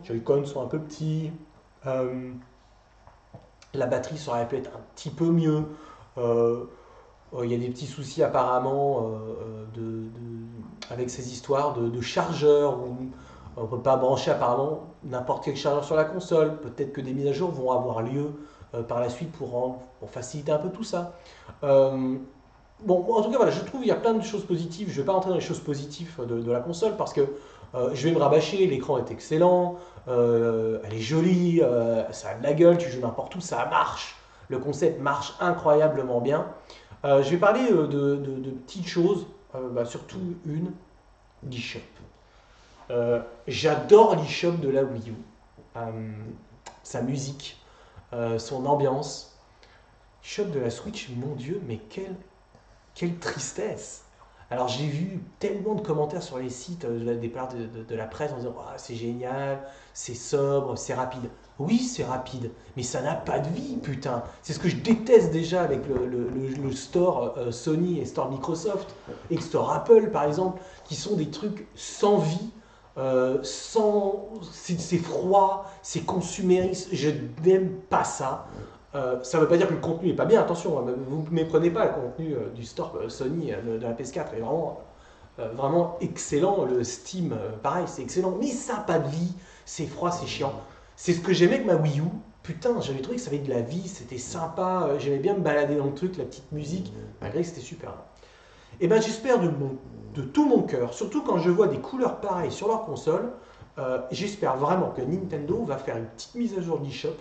Joy-Con sont un peu petits, la batterie aurait pu être un petit peu mieux. Il y a des petits soucis apparemment avec ces histoires de chargeurs où on ne peut pas brancher apparemment n'importe quel chargeur sur la console. Peut-être que des mises à jour vont avoir lieu par la suite pour faciliter un peu tout ça. Bon, en tout cas, voilà, je trouve qu'il y a plein de choses positives. Je ne vais pas rentrer dans les choses positives de la console parce que je vais me rabâcher, l'écran est excellent, elle est jolie, ça a de la gueule, tu joues n'importe où, ça marche. Le concept marche incroyablement bien. Je vais parler de petites choses, surtout une, l'eShop. J'adore l'eShop de la Wii U. Sa musique, son ambiance. L'eShop de la Switch, mon Dieu, mais quelle tristesse! Alors j'ai vu tellement de commentaires sur les sites des parts de la presse en disant oh, c'est génial, c'est sobre, c'est rapide. Oui, c'est rapide, mais ça n'a pas de vie, putain. C'est ce que je déteste déjà avec le store Sony et store Microsoft, et le store Apple par exemple, qui sont des trucs sans vie, c'est froid, c'est consumériste. Je n'aime pas ça. Ça ne veut pas dire que le contenu n'est pas bien, attention, hein, vous ne méprenez pas le contenu du store Sony de la PS4 est vraiment excellent, le Steam pareil c'est excellent, mais ça n'a pas de vie, c'est froid, c'est chiant. C'est ce que j'aimais avec ma Wii U, putain j'avais trouvé que ça avait de la vie, c'était sympa, j'aimais bien me balader dans le truc, la petite musique, malgré que c'était super. Et ben j'espère de tout mon cœur, surtout quand je vois des couleurs pareilles sur leur console, j'espère vraiment que Nintendo va faire une petite mise à jour de l'eShop,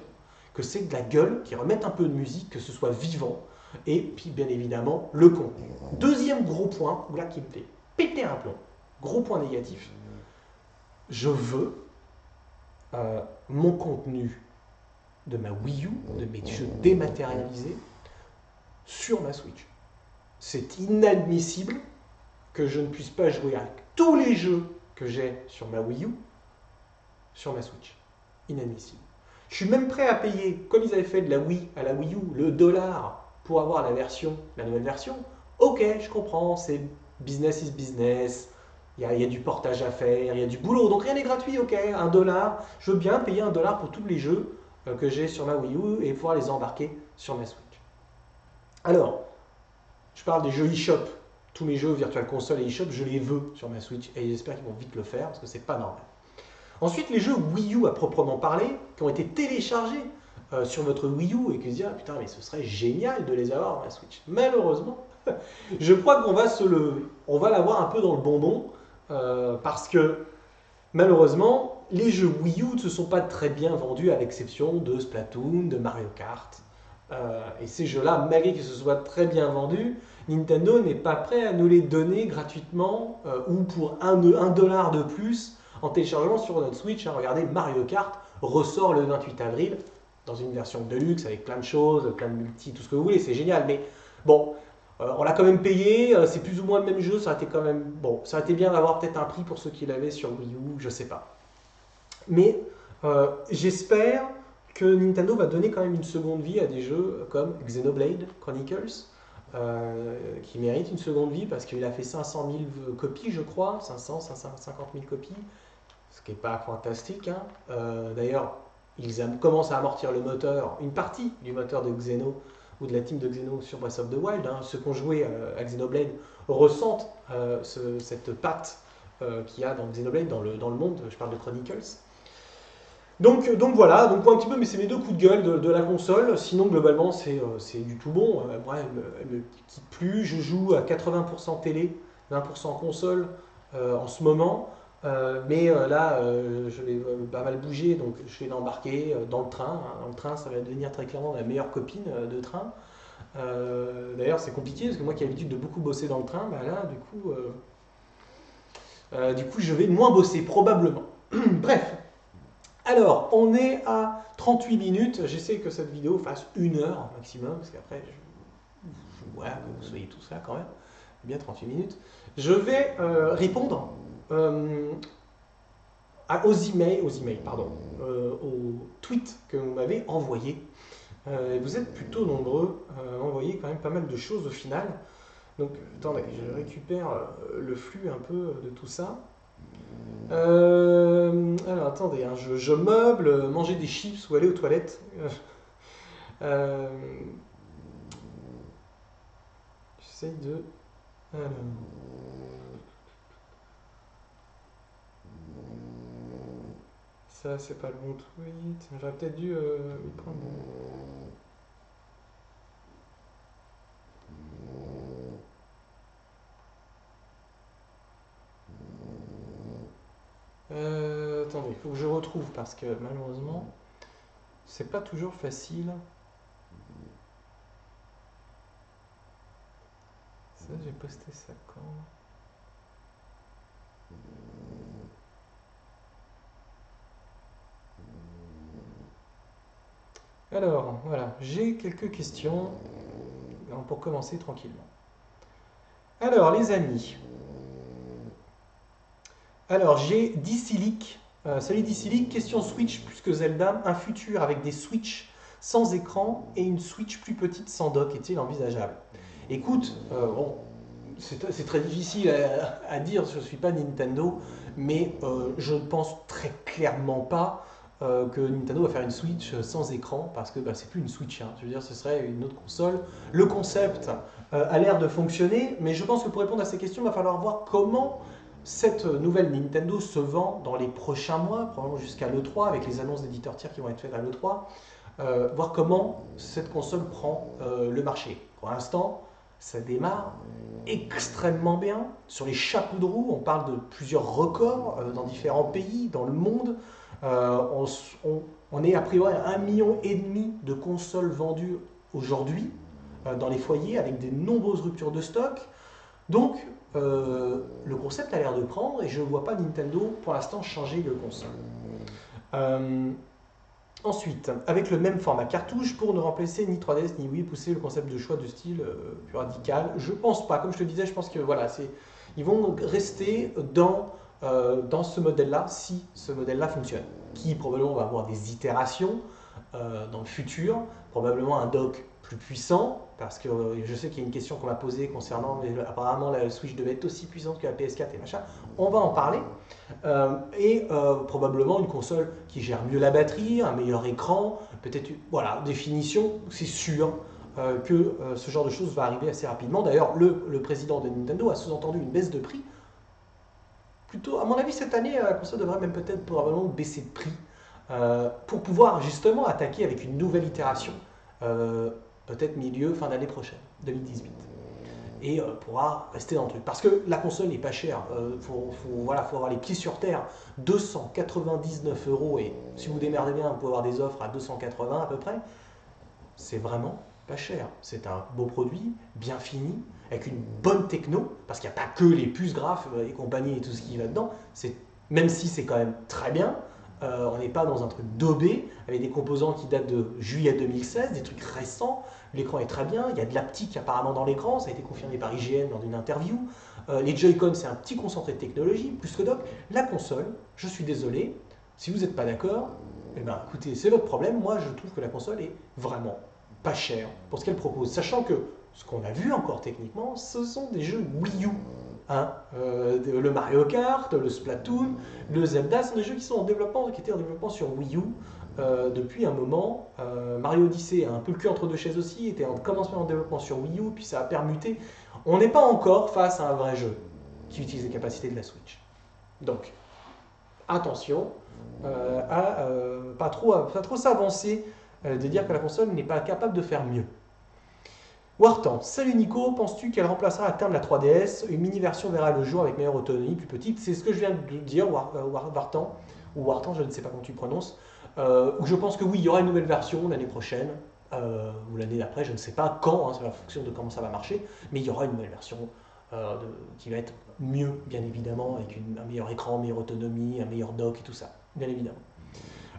que c'est de la gueule, qu'ils remettent un peu de musique, que ce soit vivant, et puis bien évidemment le contenu. Deuxième gros point, là qui me fait péter un plomb, gros point négatif, je veux mon contenu de ma Wii U, de mes jeux dématérialisés, sur ma Switch. C'est inadmissible que je ne puisse pas jouer avec tous les jeux que j'ai sur ma Wii U, sur ma Switch. Inadmissible. Je suis même prêt à payer, comme ils avaient fait de la Wii à la Wii U, le dollar pour avoir la nouvelle version. Ok, je comprends, c'est business is business, il y a du portage à faire, il y a du boulot, donc rien n'est gratuit, ok, un dollar, je veux bien payer un dollar pour tous les jeux que j'ai sur ma Wii U et pouvoir les embarquer sur ma Switch. Alors, je parle des jeux eShop, tous mes jeux Virtual Console et eShop, je les veux sur ma Switch et j'espère qu'ils vont vite le faire parce que c'est pas normal. Ensuite, les jeux Wii U à proprement parler, qui ont été téléchargés sur votre Wii U et que se disent ah putain mais ce serait génial de les avoir dans la Switch. Malheureusement, je crois qu'on va l'avoir un peu dans le bonbon parce que malheureusement les jeux Wii U ne se sont pas très bien vendus à l'exception de Splatoon, de Mario Kart. Et ces jeux-là, malgré qu'ils se soient très bien vendus, Nintendo n'est pas prêt à nous les donner gratuitement ou pour un dollar de plus en téléchargement sur notre Switch. Hein. Regardez, Mario Kart ressort le 28 avril dans une version de luxe avec plein de choses, plein de multi, tout ce que vous voulez, c'est génial. Mais bon, on l'a quand même payé, c'est plus ou moins le même jeu, ça aurait été quand même bon, ça aurait été bien d'avoir peut-être un prix pour ceux qui l'avaient sur Wii U, je sais pas. Mais j'espère que Nintendo va donner quand même une seconde vie à des jeux comme Xenoblade Chronicles, qui mérite une seconde vie parce qu'il a fait 500 000 copies, je crois, 550 000 copies, ce qui n'est pas fantastique. Hein. D'ailleurs, ils commencent à amortir le moteur, une partie du moteur de Xeno ou de la team de Xeno sur Breath of the Wild. Hein. Ceux qui ont joué à Xenoblade ressentent cette patte qu'il y a dans Xenoblade, dans le monde, je parle de Chronicles. Donc voilà, donc un petit peu, mais c'est mes deux coups de gueule de la console. Sinon, globalement, c'est du tout bon. Moi, elle me quitte plus. Je joue à 80% télé, 20% console en ce moment. Mais là, je vais pas mal bouger, donc je vais l'embarquer dans le train. Hein. Dans le train, ça va devenir très clairement ma meilleure copine de train. D'ailleurs, c'est compliqué parce que moi qui ai l'habitude de beaucoup bosser dans le train, bah là, du coup, je vais moins bosser probablement. Bref. Alors, on est à 38 minutes. J'essaie que cette vidéo fasse 1 heure maximum, parce qu'après, voilà, que vous soyez tous là quand même. Bien 38 minutes. Je vais répondre aux tweets que vous m'avez envoyés. Vous êtes plutôt nombreux à envoyer quand même pas mal de choses au final. Donc, attendez, je récupère le flux un peu de tout ça. Alors attendez, hein, je meuble, manger des chips ou aller aux toilettes. J'essaie de... Alors. Ça, c'est pas le bon tweet. J'aurais peut-être dû y prendre. Attendez, il faut que je retrouve parce que malheureusement, c'est pas toujours facile. Ça, j'ai posté ça quand? Alors, voilà, j'ai quelques questions pour commencer tranquillement. Alors, les amis, alors j'ai Dicilic. Salut Dicilic, question Switch plus que Zelda, un futur avec des Switch sans écran et une Switch plus petite sans dock est-il envisageable? Écoute, bon, c'est très difficile à dire, je ne suis pas Nintendo, mais je ne pense très clairement pas que Nintendo va faire une Switch sans écran, parce que bah, c'est plus une Switch, hein. Je veux dire, ce serait une autre console. Le concept a l'air de fonctionner, mais je pense que pour répondre à ces questions, il va falloir voir comment cette nouvelle Nintendo se vend dans les prochains mois, probablement jusqu'à l'E3, avec les annonces d'éditeurs tiers qui vont être faites à l'E3, voir comment cette console prend le marché. Pour l'instant, ça démarre extrêmement bien. Sur les chapeaux de roue, on parle de plusieurs records dans différents pays, dans le monde. On est a priori à 1,5 million de consoles vendues aujourd'hui dans les foyers avec de nombreuses ruptures de stock. Donc, le concept a l'air de prendre et je ne vois pas Nintendo pour l'instant changer de console. Ensuite, avec le même format cartouche, pour ne remplacer ni 3DS ni Wii, pousser le concept de choix de style plus radical. Je pense pas, comme je te disais, je pense que voilà, ils vont rester dans ce modèle-là, si ce modèle-là fonctionne. Qui probablement va avoir des itérations dans le futur, probablement un dock plus puissant, parce que je sais qu'il y a une question qu'on m'a posée concernant, mais apparemment la Switch devait être aussi puissante que la PS4 et machin. On va en parler. Probablement une console qui gère mieux la batterie, un meilleur écran, peut-être, voilà, définition, c'est sûr que ce genre de choses va arriver assez rapidement. D'ailleurs, le président de Nintendo a sous-entendu une baisse de prix. Plutôt, à mon avis, cette année, la console devrait même peut-être probablement baisser de prix pour pouvoir justement attaquer avec une nouvelle itération, peut-être fin d'année prochaine, 2018. Et pourra rester dans le truc. Parce que la console n'est pas chère. Voilà, faut avoir les pieds sur terre. 299 €. Et si vous démerdez bien, vous pouvez avoir des offres à 280 à peu près. C'est vraiment pas cher. C'est un beau produit, bien fini, avec une bonne techno. Parce qu'il n'y a pas que les puces graphes et compagnie et tout ce qui va dedans. Même si c'est quand même très bien. On n'est pas dans un truc daubé, avec des composants qui datent de juillet 2016, des trucs récents. L'écran est très bien, il y a de l'haptique apparemment dans l'écran, ça a été confirmé par IGN lors d'une interview. Les Joy-Con, c'est un petit concentré de technologie, plus que dock. La console, je suis désolé, si vous n'êtes pas d'accord, eh ben, écoutez, c'est votre problème. Moi, je trouve que la console est vraiment pas chère pour ce qu'elle propose. Sachant que ce qu'on a vu encore techniquement, ce sont des jeux Wii U. Hein, le Mario Kart, le Splatoon, le Zelda, ce sont des jeux qui sont en développement, qui étaient en développement sur Wii U depuis un moment. Mario Odyssey a un peu le cul entre deux chaises aussi, était en commencement en développement sur Wii U, puis ça a permuté. On n'est pas encore face à un vrai jeu qui utilise les capacités de la Switch. Donc, attention à pas trop s'avancer de dire que la console n'est pas capable de faire mieux. Wartan, salut Nico, penses-tu qu'elle remplacera à terme la 3DS? Une mini-version verra le jour avec meilleure autonomie, plus petite. C'est ce que je viens de dire, Wartan, ou Wartan, je ne sais pas comment tu prononces. Je pense que oui, il y aura une nouvelle version l'année prochaine, ou l'année d'après, je ne sais pas quand, hein, c'est la fonction de comment ça va marcher, mais il y aura une nouvelle version qui va être mieux, bien évidemment, avec un meilleur écran, meilleure autonomie, un meilleur dock et tout ça, bien évidemment.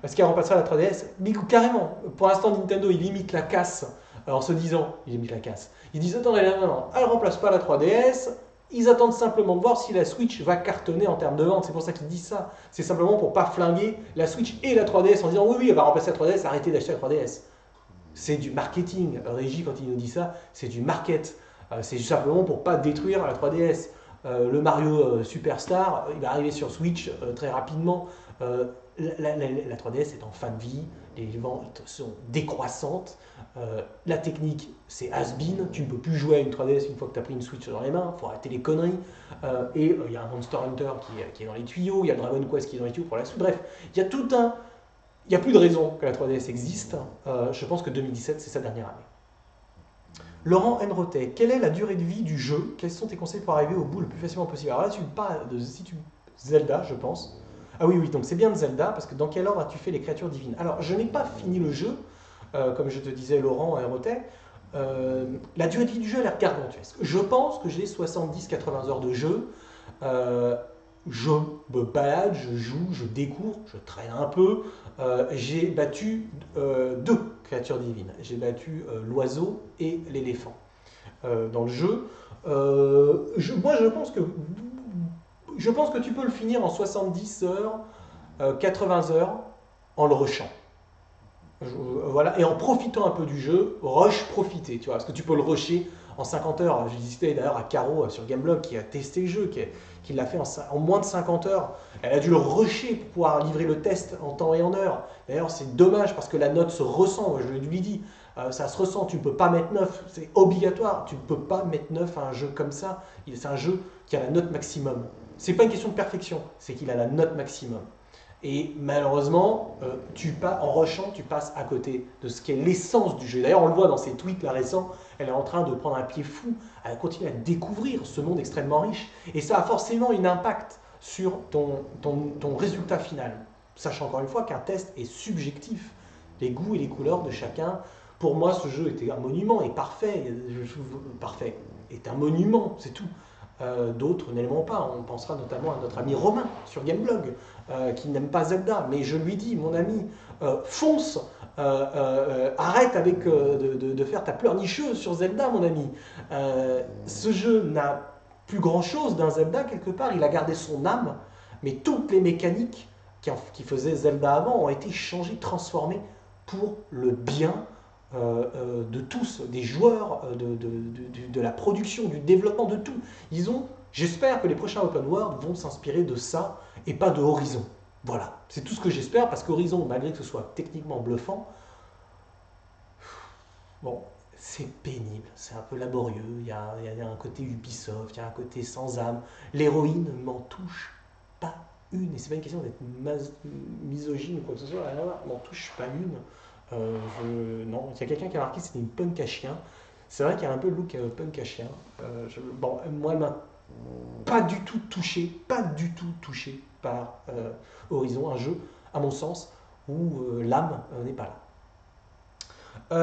Est-ce qu'elle remplacera la 3DS? Mais carrément, pour l'instant Nintendo il limite la casse en se disant, il limite la casse, ils disent attendez, non, elle ne remplace pas la 3DS, ils attendent simplement de voir si la Switch va cartonner en termes de vente, c'est pour ça qu'ils disent ça, c'est simplement pour ne pas flinguer la Switch et la 3DS en disant oui, elle va remplacer la 3DS, arrêtez d'acheter la 3DS. C'est du marketing, Régie quand il nous dit ça, c'est du market, c'est simplement pour ne pas détruire la 3DS. Le Mario Superstar, il va arriver sur Switch très rapidement. La 3DS est en fin de vie, les ventes sont décroissantes, la technique c'est has-been, tu ne peux plus jouer à une 3DS une fois que tu as pris une Switch dans les mains, il faut arrêter les conneries, et il y a un Monster Hunter qui est dans les tuyaux, il y a le Dragon Quest qui est dans les tuyaux pour la suite, bref, il y a il n'y a plus de raison que la 3DS existe, je pense que 2017 c'est sa dernière année. Laurent Enrotet, quelle est la durée de vie du jeu? Quels sont tes conseils pour arriver au bout le plus facilement possible? Alors là, tu parles de Zelda, je pense. Ah oui, donc c'est bien de Zelda, parce que dans quel ordre as-tu fait les créatures divines? Alors, je n'ai pas fini le jeu, comme je te disais, Laurent Enrotet. La durée de vie du jeu a l'air gargantuesque. Je pense que j'ai 70-80 heures de jeu. Je me balade, je joue, je découvre, je traîne un peu. J'ai battu deux créatures divines. J'ai battu l'oiseau et l'éléphant dans le jeu. Moi, je pense que tu peux le finir en 70 heures, 80 heures, en le rushant. Voilà, et en profitant un peu du jeu, rush, profiter, tu vois, parce que tu peux le rusher en 50 heures. J'ai discuté d'ailleurs à Caro sur Gameblog qui a testé le jeu, qui l'a fait en moins de 50 heures. Elle a dû le rusher pour pouvoir livrer le test en temps et en heure. D'ailleurs, c'est dommage parce que la note se ressent, je lui dis, ça se ressent, tu ne peux pas mettre 9, c'est obligatoire, tu ne peux pas mettre 9 à un jeu comme ça. C'est un jeu qui a la note maximum. C'est pas une question de perfection, c'est qu'il a la note maximum. Et malheureusement, en rushant, tu passes à côté de ce qu'est l'essence du jeu. D'ailleurs, on le voit dans ses tweets là récents, elle est en train de prendre un pied fou, elle continue à découvrir ce monde extrêmement riche. Et ça a forcément un impact sur ton résultat final. Sachant encore une fois qu'un test est subjectif. Les goûts et les couleurs de chacun. Pour moi, ce jeu était un monument et parfait. Parfait. Est un monument, c'est tout. D'autres n'aimeront pas. On pensera notamment à notre ami Romain sur Gameblog, qui n'aime pas Zelda. Mais je lui dis, mon ami, fonce, arrête avec de faire ta pleurnicheuse sur Zelda, mon ami. Ce jeu n'a plus grand-chose d'un Zelda, quelque part. Il a gardé son âme, mais toutes les mécaniques qui faisaient Zelda avant ont été changées, transformées pour le bien de tous, des joueurs, de la production, du développement, de tout. J'espère que les prochains open world vont s'inspirer de ça et pas de Horizon. Voilà, c'est tout ce que j'espère parce qu'Horizon, malgré que ce soit techniquement bluffant, bon, c'est pénible, c'est un peu laborieux, il y a un côté Ubisoft, il y a un côté sans âme. L'héroïne ne m'en touche pas une, et c'est pas une question d'être misogyne ou quoi que ce soit, elle m'en touche pas une. Non, il y a quelqu'un qui a marqué que c'était une punk à chien. C'est vrai qu'il y a un peu le look punk à chien. Bon, moi, elle m'a pas du tout touché par Horizon, un jeu, à mon sens, où l'âme n'est pas là.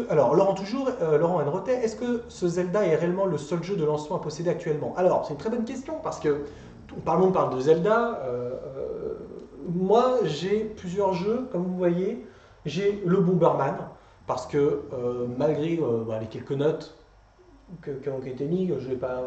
Alors, Laurent toujours, Laurent Henrotet, est-ce que ce Zelda est réellement le seul jeu de lancement à posséder actuellement? Alors, c'est une très bonne question, parce que tout le monde parle de Zelda. Moi, j'ai plusieurs jeux, comme vous voyez. J'ai le Bomberman, parce que malgré les quelques notes qui ont été mises, je vais pas.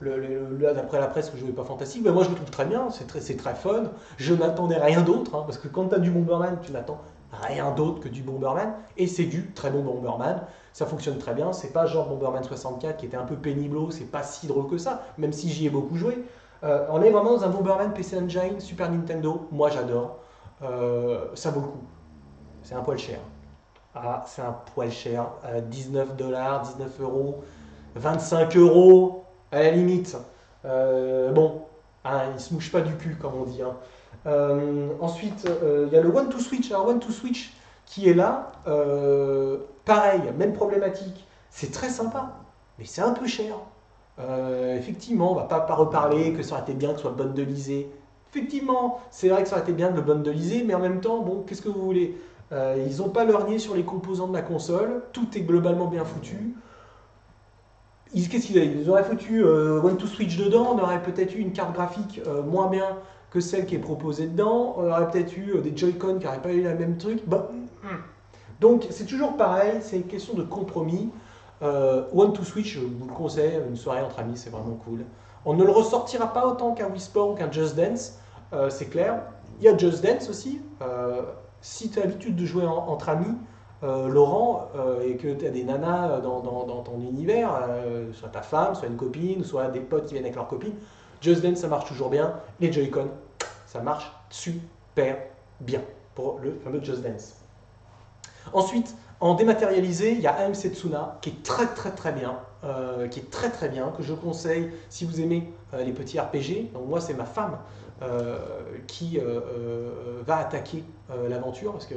D'après la presse, je ne vais pas fantastique, mais moi je le trouve très bien, c'est très fun. Je n'attendais rien d'autre, hein, parce que quand tu as du Bomberman, tu n'attends rien d'autre que du Bomberman, et c'est du très bon Bomberman. Ça fonctionne très bien, c'est pas genre Bomberman 64 qui était un peu péniblo, c'est pas si drôle que ça, même si j'y ai beaucoup joué. On est vraiment dans un Bomberman PC Engine, Super Nintendo, moi j'adore. Ça vaut le coup. C'est un poil cher. Ah, c'est un poil cher. 19 $, 19 euros, 25 euros à la limite. Bon, hein, il se mouche pas du cul, comme on dit. Hein. Ensuite, il y a le One to Switch. Alors, One to Switch qui est là, pareil, même problématique. C'est très sympa, mais c'est un peu cher. Effectivement, on va pas reparler que ça aurait été bien que ce soit bundleisé. Effectivement, c'est vrai que ça aurait été bien de le bundleiser, mais en même temps, bon, qu'est-ce que vous voulez? Ils n'ont pas lorgné sur les composants de la console, tout est globalement bien foutu. Qu'est-ce qu'ils avaient? Ils auraient foutu One to Switch dedans, on aurait peut-être eu une carte graphique moins bien que celle qui est proposée dedans, on aurait peut-être eu des Joy-Con qui n'auraient pas eu le même truc. Bon. Donc c'est toujours pareil, c'est une question de compromis. One to Switch, je vous le conseille, une soirée entre amis, c'est vraiment cool. On ne le ressortira pas autant qu'un Wii Sport ou qu'un Just Dance, c'est clair. Il y a Just Dance aussi. Si tu as l'habitude de jouer entre amis, Laurent, et que tu as des nanas dans ton univers, soit ta femme, soit une copine, soit des potes qui viennent avec leurs copines, Just Dance ça marche toujours bien. Les Joy-Con, ça marche super bien pour le fameux Just Dance. Ensuite, en dématérialisé, il y a AMC Tsuna qui est très bien, que je conseille si vous aimez les petits RPG. Donc moi, c'est ma femme qui va attaquer l'aventure parce que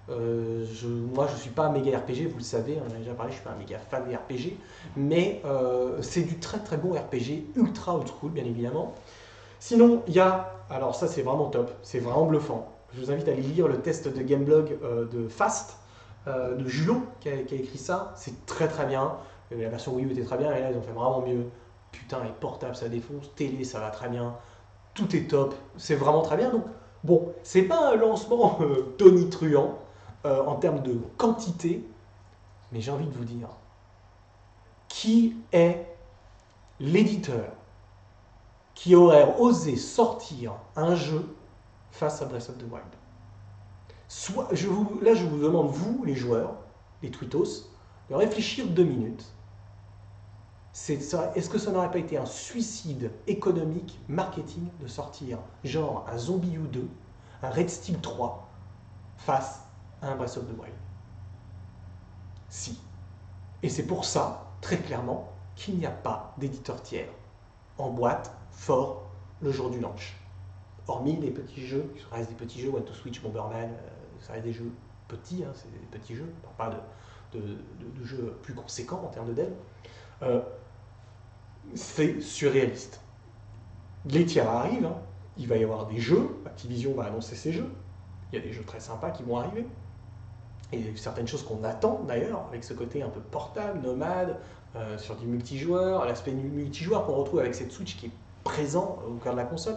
moi, je ne suis pas un méga RPG, vous le savez, on en a déjà parlé, je ne suis pas un méga fan des RPG, mais c'est du très bon RPG, ultra old school, bien évidemment. Sinon, il y a, alors ça c'est vraiment top, c'est vraiment bluffant. Je vous invite à aller lire le test de Gameblog de Fast, de Julot, qui a écrit ça. C'est très très bien. La version Wii U était très bien, et là ils ont fait vraiment mieux. Putain, et portable ça défonce, télé ça va très bien, tout est top, c'est vraiment très bien. Donc bon, c'est pas un lancement tonitruant en termes de quantité, mais j'ai envie de vous dire, qui est l'éditeur qui aurait osé sortir un jeu face à Breath of the Wild? Soit, là, je vous demande, vous, les joueurs, les twittos, de réfléchir 2 minutes. Est-ce que ça n'aurait pas été un suicide économique, marketing, de sortir genre un Zombie U2, un Red Steel 3 face à un Breath of the Wild? Si. Et c'est pour ça, très clairement, qu'il n'y a pas d'éditeur tiers en boîte fort le jour du launch. Hormis les petits jeux, qui restent des petits jeux, One to Switch, Bomberman, ça reste des jeux petits, hein, c'est des petits jeux, on parle pas de jeux plus conséquents en termes de dev. C'est surréaliste. Les tiers arrivent, hein. Il va y avoir des jeux, Activision va annoncer ses jeux, il y a des jeux très sympas qui vont arriver, et certaines choses qu'on attend d'ailleurs, avec ce côté un peu portable, nomade, sur du multijoueur, l'aspect multijoueur qu'on retrouve avec cette Switch qui est présent au cœur de la console.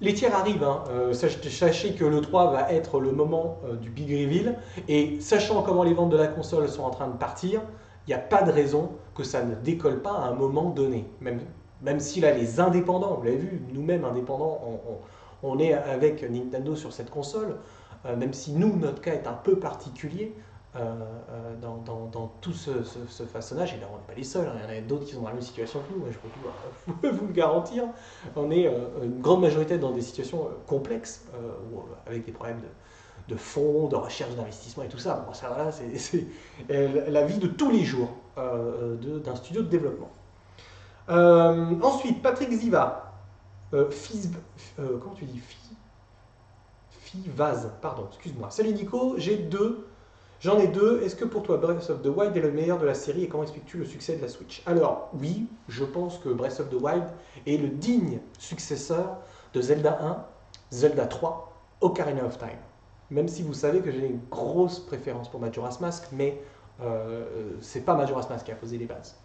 Les tiers arrivent, hein. Sachez que le 3 va être le moment du big reveal, et sachant comment les ventes de la console sont en train de partir, il n'y a pas de raison que ça ne décolle pas à un moment donné. Même si là, les indépendants, vous l'avez vu, nous-mêmes indépendants, on est avec Nintendo sur cette console, même si nous, notre cas est un peu particulier dans tout ce façonnage, et là, on n'est pas les seuls, hein. Il y en a d'autres qui sont dans la même situation que nous, je peux vous le garantir. On est une grande majorité dans des situations complexes, avec des problèmes de fonds, de recherche, d'investissement et tout ça. Bon, ça voilà, c'est la vie de tous les jours d'un studio de développement. Ensuite, Patrick Ziva, comment tu dis Fivaz, pardon, excuse-moi. Salut Nico, j'en ai deux. Est-ce que pour toi Breath of the Wild est le meilleur de la série et comment expliques-tu le succès de la Switch? Alors oui, je pense que Breath of the Wild est le digne successeur de Zelda 1, Zelda 3, Ocarina of Time. Même si vous savez que j'ai une grosse préférence pour Majora's Mask, mais c'est pas Majora's Mask qui a posé les bases.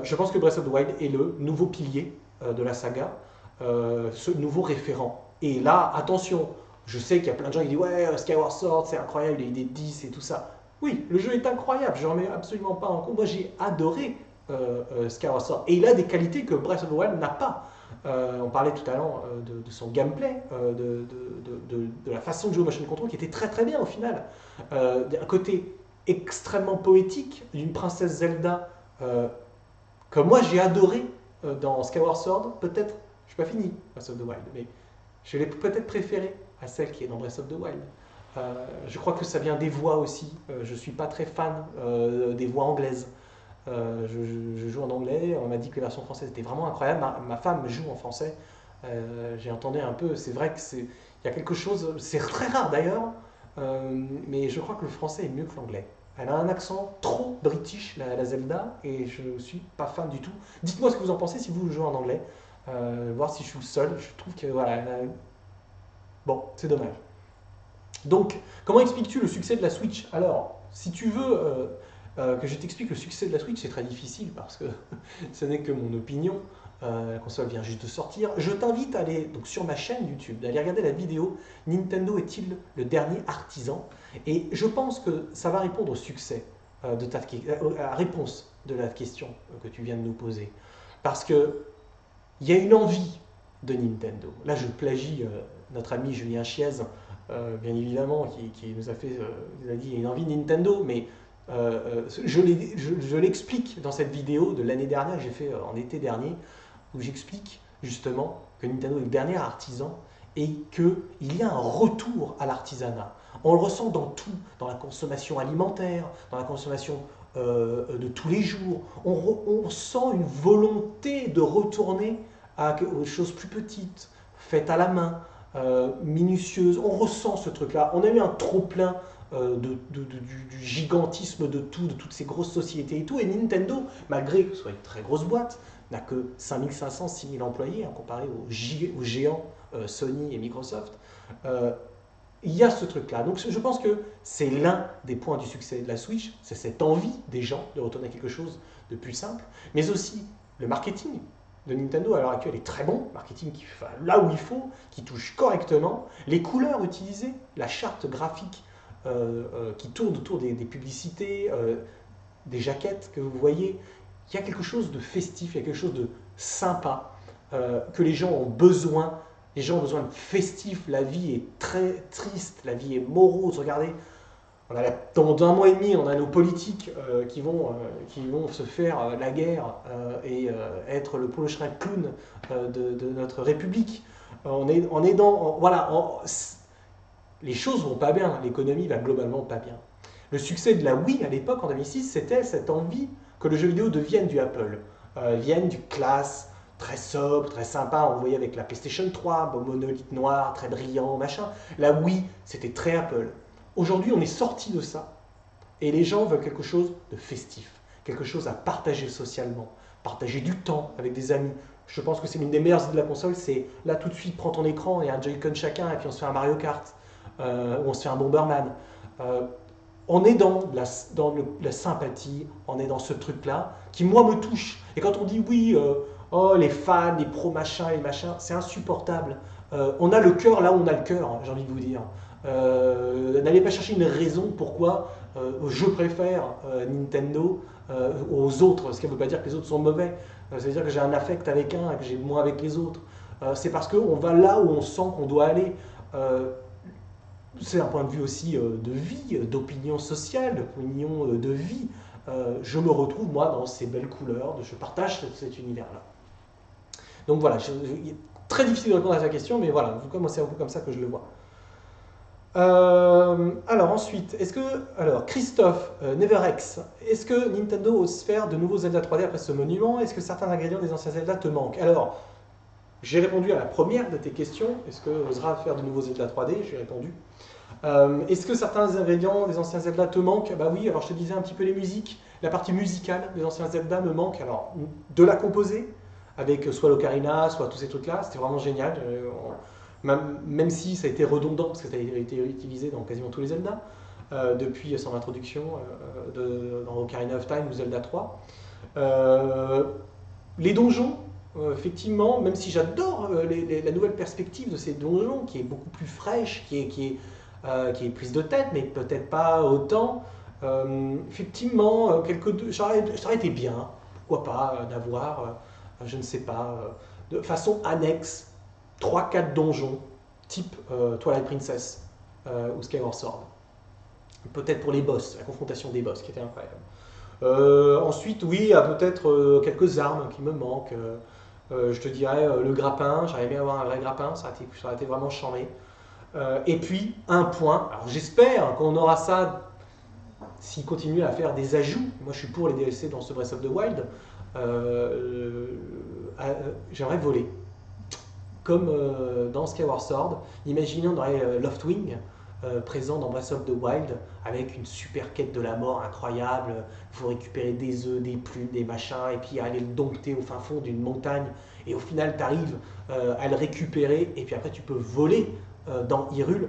Je pense que Breath of the Wild est le nouveau pilier de la saga, ce nouveau référent. Et là, attention, je sais qu'il y a plein de gens qui disent ouais, Skyward Sword c'est incroyable, il y a eu des 10 et tout ça. Oui, le jeu est incroyable, je ne remets absolument pas en compte. Moi j'ai adoré Skyward Sword et il a des qualités que Breath of the Wild n'a pas. On parlait tout à l'heure de son gameplay, de la façon de jouer au motion control qui était très très bien au final. Un côté extrêmement poétique d'une princesse Zelda que moi j'ai adoré dans Skyward Sword. Peut-être, je suis pas fini Breath of the Wild, mais je l'ai peut-être préféré à celle qui est dans Breath of the Wild. Je crois que ça vient des voix aussi. Je ne suis pas très fan des voix anglaises. Je joue en anglais, on m'a dit que les versions françaises étaient vraiment incroyables. Ma femme joue en français. J'ai entendu un peu, c'est vrai qu'il y a quelque chose, c'est très rare d'ailleurs, mais je crois que le français est mieux que l'anglais. Elle a un accent trop british, la Zelda, et je ne suis pas fan du tout. Dites-moi ce que vous en pensez si vous jouez en anglais. Voir si je suis le seul. Je trouve que voilà. Bon, c'est dommage. Donc, comment expliques-tu le succès de la Switch? Alors, si tu veux que je t'explique le succès de la Switch, c'est très difficile parce que ce n'est que mon opinion. La console vient juste de sortir. Je t'invite à aller donc, sur ma chaîne YouTube, d'aller regarder la vidéo Nintendo est-il le dernier artisan? Et je pense que ça va répondre au succès à la réponse de la question que tu viens de nous poser. Parce que il y a une envie de Nintendo. Là, je plagie notre ami Julien Chiez, bien évidemment, qui nous a fait, il a dit, il y a une envie de Nintendo, mais je l'explique dans cette vidéo de l'année dernière que j'ai fait en été dernier, où j'explique justement que Nintendo est le dernier artisan et qu'il y a un retour à l'artisanat. On le ressent dans tout, dans la consommation alimentaire, dans la consommation de tous les jours. On sent une volonté de retourner aux choses plus petites, faites à la main, minutieuses. On ressent ce truc-là. On a eu un trop-plein du gigantisme de tout, de toutes ces grosses sociétés et tout. Et Nintendo, malgré que ce soit une très grosse boîte, n'a que 5500, 6000 employés, hein, comparé aux géants Sony et Microsoft. il y a ce truc-là. Donc je pense que c'est l'un des points du succès de la Switch, c'est cette envie des gens de retourner à quelque chose de plus simple, mais aussi le marketing de Nintendo à l'heure actuelle est très bon, marketing qui va là où il faut, qui touche correctement, les couleurs utilisées, la charte graphique qui tourne autour des publicités, des jaquettes que vous voyez, il y a quelque chose de festif, il y a quelque chose de sympa que les gens ont besoin. Les gens ont besoin de festif, la vie est très triste, la vie est morose. Regardez, dans un mois et demi, on a nos politiques qui vont se faire la guerre et être le prochain clown de notre République. Les choses vont pas bien, l'économie va globalement pas bien. Le succès de la Wii à l'époque, en 2006, c'était cette envie que le jeu vidéo devienne du Apple, vienne du classe, très sobre, très sympa. On voyait avec la PlayStation 3, beau monolithe noir, très brillant, machin. La Wii, c'était très Apple. Aujourd'hui, on est sorti de ça. Et les gens veulent quelque chose de festif, quelque chose à partager socialement, partager du temps avec des amis. Je pense que c'est l'une des meilleures idées de la console, c'est là tout de suite, prends ton écran et un Joy-Con chacun, et puis on se fait un Mario Kart, ou on se fait un Bomberman. On est dans la sympathie, on est dans ce truc-là, qui moi me touche. Et quand on dit oui, oh les fans, les pro-machins, les machins, c'est insupportable. On a le cœur là où on a le cœur, j'ai envie de vous dire. N'allez pas chercher une raison pourquoi je préfère Nintendo aux autres, ce qui ne veut pas dire que les autres sont mauvais. Ça veut dire que j'ai un affect avec un et que j'ai moins avec les autres. C'est parce qu'on va là où on sent qu'on doit aller. C'est un point de vue aussi de vie, d'opinion sociale, d'opinion de vie. Je me retrouve, moi, dans ces belles couleurs, je partage cet univers-là. Donc voilà, il est très difficile de répondre à sa question, mais voilà, c'est un peu comme ça que je le vois. Alors ensuite, Christophe, Neverex, est-ce que Nintendo ose faire de nouveaux Zelda 3D après ce monument? Est-ce que certains ingrédients des anciens Zelda te manquent? Alors, j'ai répondu à la première de tes questions. Est-ce que osera faire de nouveaux Zelda 3D? J'ai répondu. Est-ce que certains ingrédients des anciens Zelda te manquent? Bah oui, alors je te disais un petit peu les musiques. La partie musicale des anciens Zelda me manque. Alors, de la composer, avec soit l'ocarina, soit tous ces trucs-là, c'était vraiment génial. Même si ça a été redondant, parce que ça a été utilisé dans quasiment tous les Zelda, depuis son introduction dans Ocarina of Time ou Zelda 3. Les donjons, effectivement, même si j'adore la nouvelle perspective de ces donjons, qui est beaucoup plus fraîche, qui est prise de tête, mais peut-être pas autant, effectivement, ça aurait été bien, pourquoi pas, d'avoir, je ne sais pas, de façon annexe, 3-4 donjons, type Twilight Princess ou Skyward Sword. Peut-être pour les boss, la confrontation des boss, qui était incroyable. Ensuite, oui, il y a peut-être quelques armes qui me manquent. Je te dirais le grappin, j'aurais aimé avoir un vrai grappin, ça aurait été vraiment charmé. Et puis, un point, alors j'espère qu'on aura ça s'ils continuent à faire des ajouts. Moi, je suis pour les DLC dans ce Breath of the Wild. J'aimerais voler. Comme dans Skyward Sword, imaginez on aurait Loftwing présent dans Breath of the Wild avec une super quête de la mort incroyable. Il faut récupérer des œufs, des plumes, des machins et puis aller le dompter au fin fond d'une montagne. Et au final, tu arrives à le récupérer et puis après, tu peux voler dans Hyrule.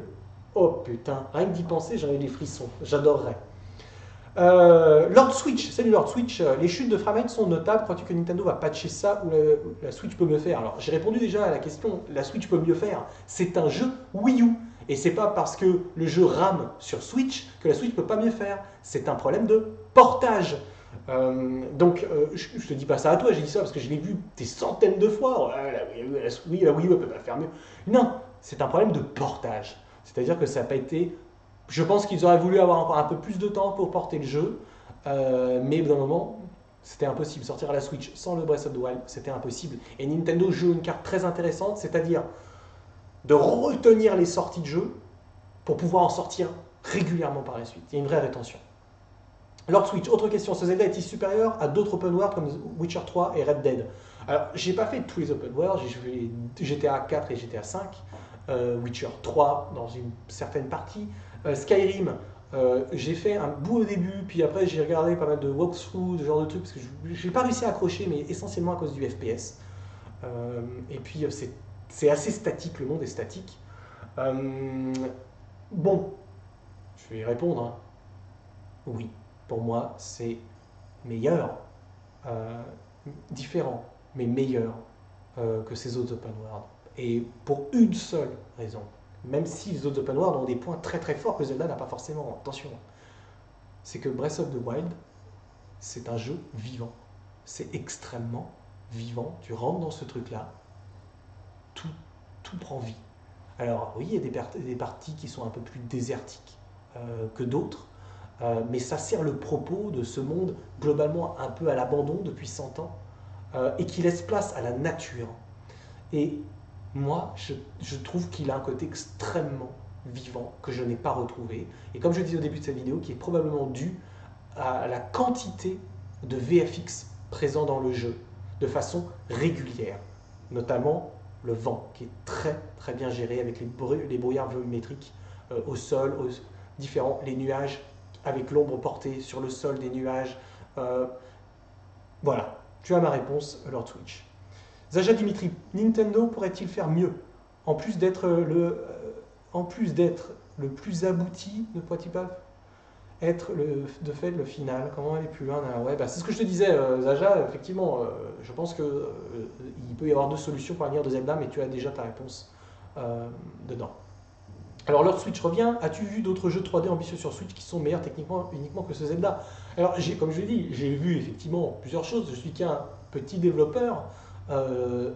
Oh putain, rien que d'y penser, j'en ai des frissons. J'adorerais. Lord Switch, salut Lord Switch, les chutes de framerate sont notables, crois-tu que Nintendo va patcher ça ou la Switch peut mieux faire? Alors j'ai répondu déjà à la question, la Switch peut mieux faire, c'est un jeu Wii U, et c'est pas parce que le jeu rame sur Switch que la Switch peut pas mieux faire, c'est un problème de portage. Je te dis pas ça à toi, j'ai dit ça parce que je l'ai vu des centaines de fois, ouais, la Wii U peut pas faire mieux. Non, c'est un problème de portage, c'est-à-dire que ça n'a pas été... Je pense qu'ils auraient voulu avoir encore un peu plus de temps pour porter le jeu, mais d'un moment, c'était impossible. Sortir à la Switch sans le Breath of the Wild, c'était impossible. Et Nintendo joue une carte très intéressante, c'est-à-dire de retenir les sorties de jeu pour pouvoir en sortir régulièrement par la suite. Il y a une vraie rétention. Lord Switch, autre question, ce Zelda est-il supérieur à d'autres open world comme Witcher 3 et Red Dead? Alors, j'ai pas fait tous les open world, j'ai fait GTA 4 et GTA 5, Witcher 3 dans une certaine partie, Skyrim, j'ai fait un bout au début, puis après j'ai regardé pas mal de walkthroughs, ce genre de trucs, parce que je n'ai pas réussi à accrocher, mais essentiellement à cause du FPS. Et puis c'est assez statique, le monde est statique. Bon, je vais y répondre, hein. Oui, pour moi, c'est meilleur, euh, différent, mais meilleur que ces autres open world. Et pour une seule raison. Même si les autres open world ont des points très très forts que Zelda n'a pas forcément. Attention, c'est que Breath of the Wild, c'est un jeu vivant. C'est extrêmement vivant. Tu rentres dans ce truc-là, tout, tout prend vie. Alors oui, il y a des parties qui sont un peu plus désertiques que d'autres, mais ça sert le propos de ce monde globalement un peu à l'abandon depuis 100 ans, et qui laisse place à la nature. Et moi, je trouve qu'il a un côté extrêmement vivant que je n'ai pas retrouvé. Et comme je disais au début de cette vidéo, qui est probablement dû à la quantité de VFX présent dans le jeu de façon régulière, notamment le vent qui est très très bien géré avec les brouillards volumétriques au sol, les nuages avec l'ombre portée sur le sol des nuages. Euh, voilà, tu as ma réponse, Lord Switch. Zaja Dimitri, Nintendo pourrait-il faire mieux? En plus d'être le plus abouti, ne pourrait-il pas être de fait le final? Comment aller plus loin? Ouais, bah, c'est ce que je te disais, Zaja, effectivement, je pense qu'il peut y avoir deux solutions pour l'avenir de Zelda, mais tu as déjà ta réponse dedans. Alors, Lord Switch revient. As-tu vu d'autres jeux 3D ambitieux sur Switch qui sont meilleurs techniquement uniquement que ce Zelda? Alors, comme je l'ai dit, j'ai vu effectivement plusieurs choses. Je suis qu'un petit développeur.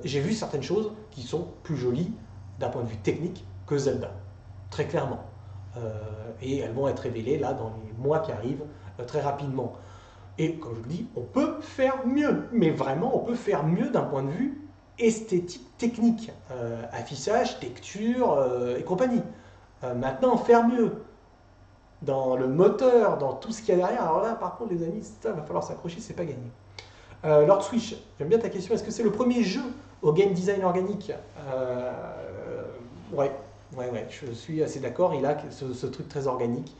J'ai vu certaines choses qui sont plus jolies d'un point de vue technique que Zelda, très clairement. Et elles vont être révélées là dans les mois qui arrivent très rapidement. Et comme je le dis, on peut faire mieux, mais vraiment on peut faire mieux d'un point de vue esthétique, technique, affichage, texture et compagnie. Maintenant, faire mieux dans le moteur, dans tout ce qu'il y a derrière. Alors là, par contre, les amis, ça va falloir s'accrocher, c'est pas gagné. Lord Switch, j'aime bien ta question. Est-ce que c'est le premier jeu au game design organique? Ouais, ouais, je suis assez d'accord. Il a ce truc très organique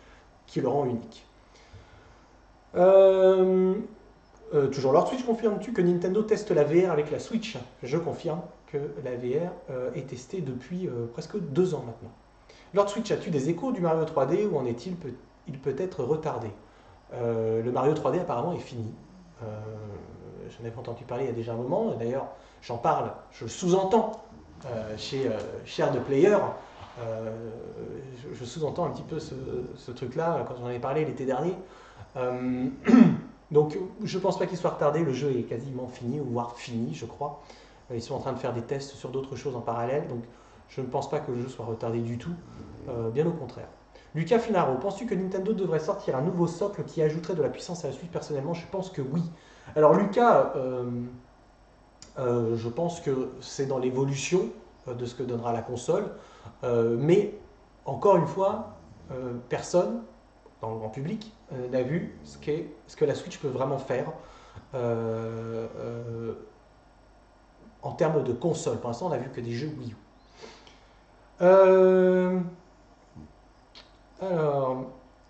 qui le rend unique. Toujours Lord Switch, confirmes-tu que Nintendo teste la VR avec la Switch? Je confirme que la VR est testée depuis presque 2 ans maintenant. Lord Switch, as-tu des échos du Mario 3D? Où en est-il? Il peut être retardé. Le Mario 3D apparemment est fini. J'en avais entendu parler il y a déjà un moment. D'ailleurs, j'en parle, je sous-entends chez Share the Player. Je sous-entends un petit peu ce truc-là quand j'en ai parlé l'été dernier. Donc, je ne pense pas qu'il soit retardé. Le jeu est quasiment fini, voire fini, je crois. Ils sont en train de faire des tests sur d'autres choses en parallèle. Donc, je ne pense pas que le jeu soit retardé du tout. Bien au contraire. Lucas Finaro, penses-tu que Nintendo devrait sortir un nouveau socle qui ajouterait de la puissance à la Switch? Personnellement, je pense que oui. Alors Lucas, je pense que c'est dans l'évolution de ce que donnera la console, mais encore une fois, personne dans le grand public n'a vu ce que la Switch peut vraiment faire en termes de console. Pour l'instant, on n'a vu que des jeux Wii U.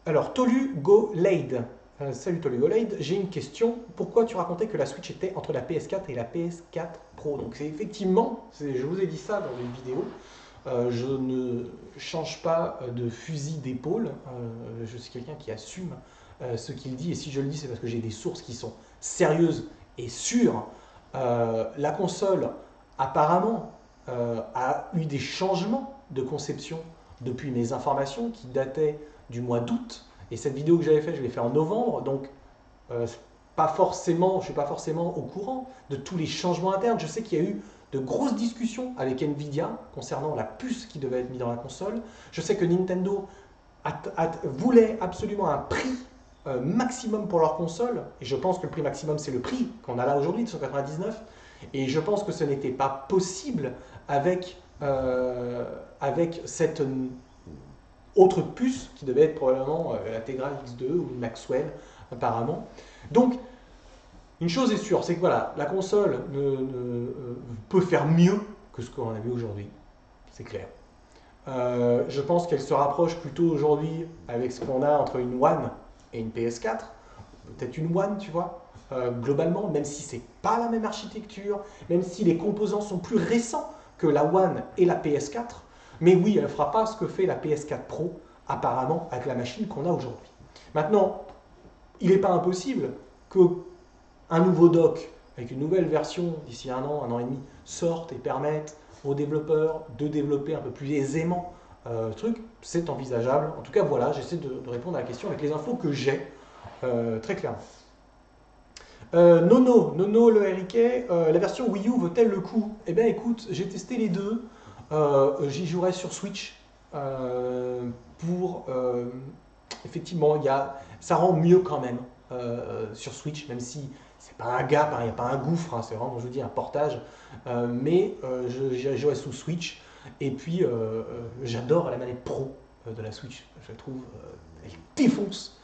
Alors, Tolu Go Lade. Salut Tolu Go Lade, j'ai une question. Pourquoi tu racontais que la Switch était entre la PS4 et la PS4 Pro? Donc c'est effectivement, je vous ai dit ça dans une vidéo, je ne change pas de fusil d'épaule, je suis quelqu'un qui assume ce qu'il dit, et si je le dis c'est parce que j'ai des sources qui sont sérieuses et sûres. La console apparemment a eu des changements de conception depuis mes informations qui dataient du mois d'août, et cette vidéo que j'avais faite, je l'ai fait en novembre, donc je ne suis pas forcément au courant de tous les changements internes. Je sais qu'il y a eu de grosses discussions avec Nvidia concernant la puce qui devait être mise dans la console. Je sais que Nintendo voulait absolument un prix maximum pour leur console, et je pense que le prix maximum c'est le prix qu'on a là aujourd'hui de 199, et je pense que ce n'était pas possible avec cette autre puce qui devait être probablement la Tegra X2 ou une Maxwell apparemment. Donc une chose est sûre, c'est que voilà, la console peut faire mieux que ce qu'on a vu aujourd'hui, c'est clair. Je pense qu'elle se rapproche plutôt aujourd'hui avec ce qu'on a entre une One et une PS4, peut-être une One, tu vois, globalement, même si c'est pas la même architecture, même si les composants sont plus récents que la One et la PS4, mais oui, elle ne fera pas ce que fait la PS4 Pro apparemment, avec la machine qu'on a aujourd'hui. Maintenant, il n'est pas impossible qu'un nouveau dock, avec une nouvelle version d'ici un an et demi, sorte et permette aux développeurs de développer un peu plus aisément le truc. C'est envisageable. En tout cas, voilà, j'essaie de répondre à la question avec les infos que j'ai, très clairement. Nono le RIK, la version Wii U vaut-elle le coup? Eh bien écoute, j'ai testé les deux, j'y jouerai sur Switch, effectivement, ça rend mieux quand même sur Switch, même si c'est pas un gap, il n'y a pas un gouffre, hein, c'est vraiment, je vous dis, un portage, mais j'y jouerai sous Switch, et puis j'adore la manette Pro de la Switch, je la trouve, elle défonce,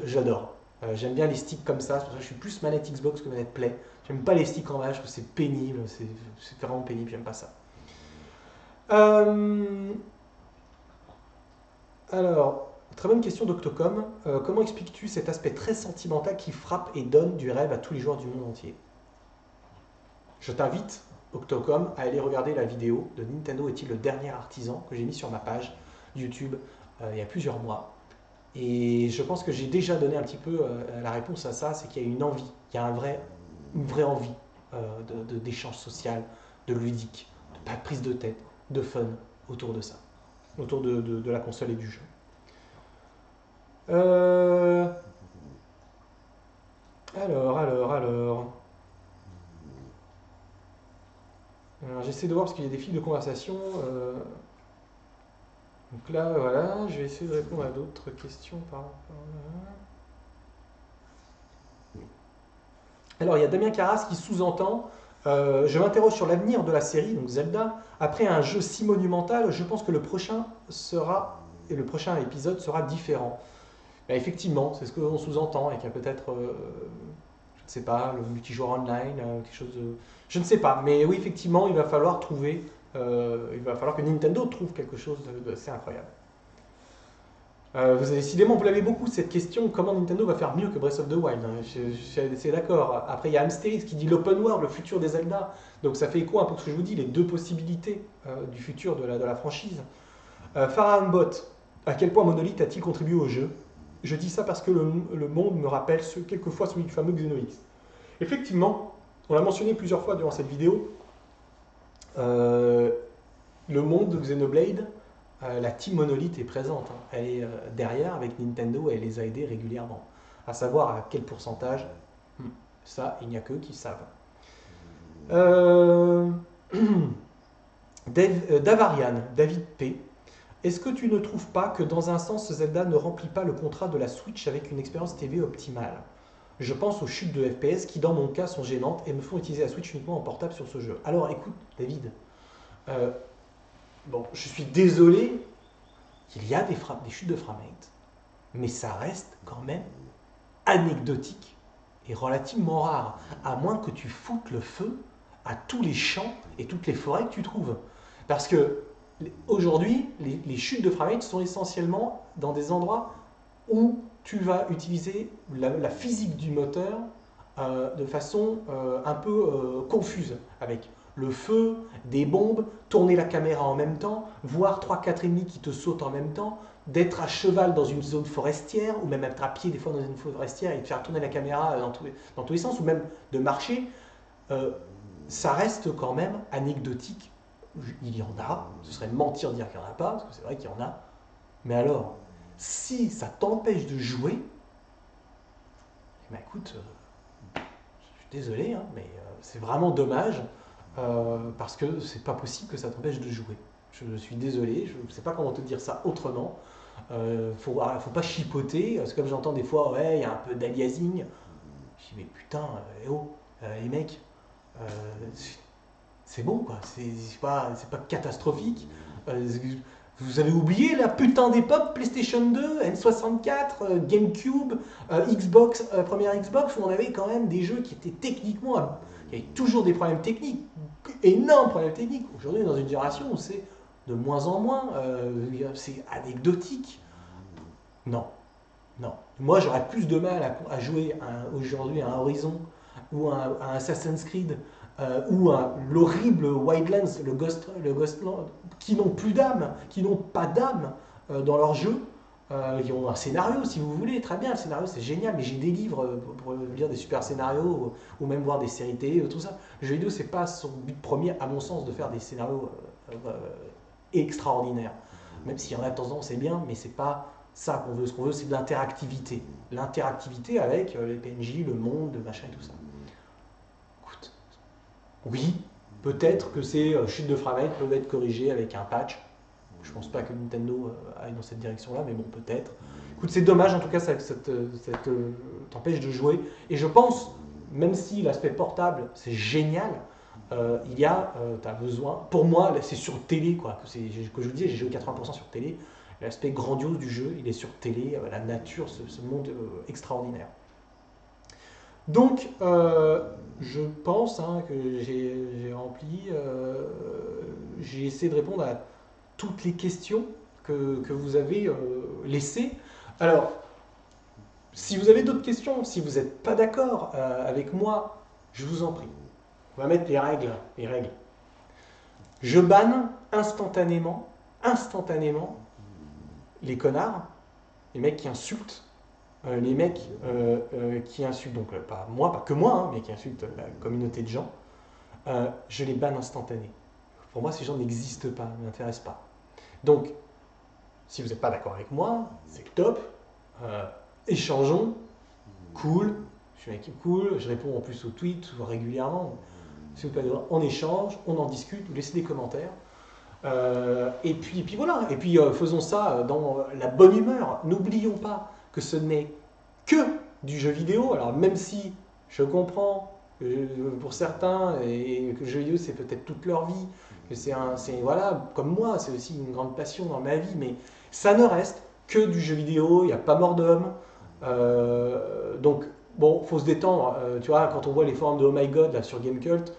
j'adore. J'aime bien les sticks comme ça, c'est pour ça que je suis plus manette Xbox que manette Play. J'aime pas les sticks en vache, parce que c'est pénible, c'est vraiment pénible, j'aime pas ça. Alors, très bonne question d'Octocom. Comment expliques-tu cet aspect très sentimental qui frappe et donne du rêve à tous les joueurs du monde entier? Je t'invite, Octocom, à aller regarder la vidéo de Nintendo est-il le dernier artisan que j'ai mis sur ma page YouTube il y a plusieurs mois. Et je pense que j'ai déjà donné un petit peu la réponse à ça, c'est qu'il y a une envie, il y a une vraie envie d'échange social, de ludique, de prise de tête, de fun autour de ça, autour de la console et du jeu. Alors, j'essaie de voir parce qu'il y a des fils de conversation. Donc là, voilà, je vais essayer de répondre à d'autres questions par rapport à... Alors, il y a Damien Carras qui sous-entend je m'interroge sur l'avenir de la série, donc Zelda. Après un jeu si monumental, je pense que le prochain épisode sera différent. Ben, effectivement, c'est ce qu'on sous-entend, et qu'il y a peut-être, je ne sais pas, le multijoueur online, quelque chose de... Je ne sais pas, mais oui, effectivement, il va falloir que Nintendo trouve quelque chose d'assez incroyable. Décidément, vous l'avez beaucoup cette question, comment Nintendo va faire mieux que Breath of the Wild, hein. Je suis assez d'accord. Après, il y a Amsterix qui dit l'open world, le futur des Zelda. Donc ça fait écho un peu à ce que je vous dis, les deux possibilités du futur de la franchise. Farah Bot, à quel point Monolith a-t-il contribué au jeu? Je dis ça parce que le monde me rappelle quelquefois celui du fameux Xenoix. Effectivement, on l'a mentionné plusieurs fois durant cette vidéo, le monde de Xenoblade, la team Monolith est présente, hein. Elle est derrière avec Nintendo et elle les a aidés régulièrement. À savoir à quel pourcentage, ça, il n'y a qu'eux qui savent. Davarian, David P. Est-ce que tu ne trouves pas que dans un sens, Zelda ne remplit pas le contrat de la Switch avec une expérience TV optimale? Je pense aux chutes de FPS qui, dans mon cas, sont gênantes et me font utiliser la Switch uniquement en portable sur ce jeu. Alors écoute, David, bon, je suis désolé qu'il y a des chutes de framerate, mais ça reste quand même anecdotique et relativement rare, à moins que tu foutes le feu à tous les champs et toutes les forêts que tu trouves. Parce que aujourd'hui, les chutes de framerate sont essentiellement dans des endroits où tu vas utiliser la physique du moteur de façon un peu confuse, avec le feu, des bombes, tourner la caméra en même temps, voir 3-4 ennemis qui te sautent en même temps, d'être à cheval dans une zone forestière, ou même être à pied des fois dans une forestière et de faire tourner la caméra dans tous les sens, ou même de marcher, ça reste quand même anecdotique. Il y en a, ce serait mentir de dire qu'il n'y en a pas, parce que c'est vrai qu'il y en a. Mais alors, si ça t'empêche de jouer, eh ben écoute, je suis désolé, hein, mais c'est vraiment dommage, parce que c'est pas possible que ça t'empêche de jouer. Je suis désolé, je ne sais pas comment te dire ça autrement. Faut pas chipoter, parce que comme j'entends des fois, ouais, il y a un peu d'aliasing. Je dis, mais putain, les mecs, c'est bon, quoi, c'est pas catastrophique. Vous avez oublié la putain d'époque PlayStation 2, N64, GameCube, Xbox, première Xbox, où on avait quand même des jeux qui étaient techniquement... Il y avait toujours des problèmes techniques, énormes problèmes techniques. Aujourd'hui, on est dans une génération où c'est de moins en moins, c'est anecdotique. Non, non. Moi, j'aurais plus de mal à jouer aujourd'hui à un Horizon ou à un Assassin's Creed ou à l'horrible Wildlands, le Ghostland, qui n'ont plus d'âme, qui n'ont pas d'âme, dans leur jeu. Ils ont un scénario si vous voulez, très bien, le scénario c'est génial, mais j'ai des livres pour lire des super scénarios ou même voir des séries télé, tout ça. Le jeu vidéo, c'est pas son but premier, à mon sens, de faire des scénarios extraordinaires. Même s'il y en a de temps en temps, c'est bien, mais c'est pas ça qu'on veut. Ce qu'on veut, c'est de l'interactivité. L'interactivité avec les PNJ, le monde, le machin et tout ça. Écoute, oui, peut-être que ces chutes de framerate peuvent être corrigées avec un patch. Je pense pas que Nintendo aille dans cette direction-là, mais bon, peut-être. Écoute, c'est dommage, en tout cas, ça t'empêche de jouer. Et je pense, même si l'aspect portable, c'est génial, t'as besoin... Pour moi, c'est sur télé, quoi. Que je vous dis, j'ai joué 80% sur télé. L'aspect grandiose du jeu, il est sur télé, la nature, ce monde extraordinaire. Donc, je pense que j'ai rempli... j'ai essayé de répondre à toutes les questions que vous avez laissées. Alors, si vous avez d'autres questions, si vous n'êtes pas d'accord avec moi, je vous en prie. On va mettre les règles. Je banne instantanément les connards, les mecs qui insultent, les mecs qui insultent, donc pas que moi, hein, mais qui insultent la communauté de gens. Je les banne instantanément. Pour moi, ces gens n'existent pas, ne m'intéressent pas. Donc, si vous n'êtes pas d'accord avec moi, c'est top. Échangeons. Cool. Je suis un mec cool. Je réponds en plus aux tweets régulièrement. Si vous plaît, on échange, on en discute, vous laissez des commentaires. Et puis voilà. Et puis faisons ça dans la bonne humeur. N'oublions pas que ce n'est que du jeu vidéo. Alors même si je comprends pour certains et que le jeu vidéo c'est peut-être toute leur vie, voilà, comme moi, c'est aussi une grande passion dans ma vie, mais ça ne reste que du jeu vidéo, il n'y a pas mort d'homme. Donc, bon, faut se détendre. Tu vois, quand on voit les forums de Oh My God là, sur Gamecult,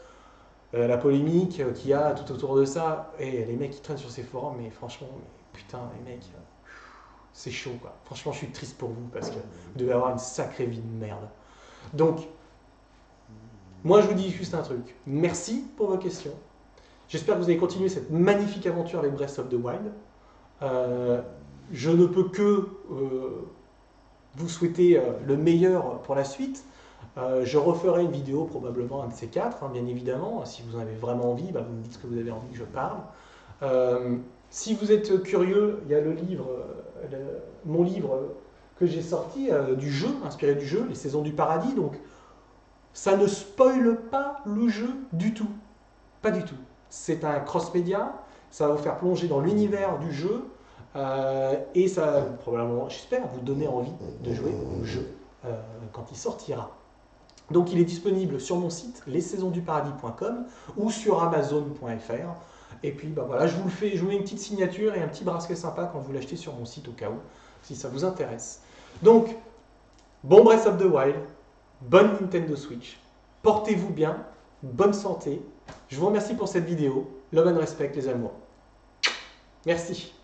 la polémique qu'il y a tout autour de ça, et les mecs qui traînent sur ces forums, mais franchement, putain, les mecs, c'est chaud, quoi. Franchement, je suis triste pour vous, parce que vous devez avoir une sacrée vie de merde. Donc, moi, je vous dis juste un truc. Merci pour vos questions. J'espère que vous allez continuer cette magnifique aventure avec Breath of the Wild. Je ne peux que vous souhaiter le meilleur pour la suite. Je referai une vidéo, probablement un de ces quatre, hein, bien évidemment. Si vous en avez vraiment envie, vous me dites ce que vous avez envie que je parle. Si vous êtes curieux, il y a le livre, mon livre que j'ai sorti, du jeu, inspiré du jeu, Les Saisons du Paradis. Donc, ça ne spoile pas le jeu du tout. Pas du tout. C'est un cross-média, ça va vous faire plonger dans l'univers du jeu et ça va probablement, j'espère, vous donner envie de jouer au jeu quand il sortira. Donc il est disponible sur mon site lessaisonsduparadis.com ou sur amazon.fr. Et puis voilà, je vous mets une petite signature et un petit bracelet sympa quand vous l'achetez sur mon site au cas où, si ça vous intéresse. Donc, bon Breath of the Wild, bonne Nintendo Switch, portez-vous bien, bonne santé. Je vous remercie pour cette vidéo. Love and respect les amours. Merci.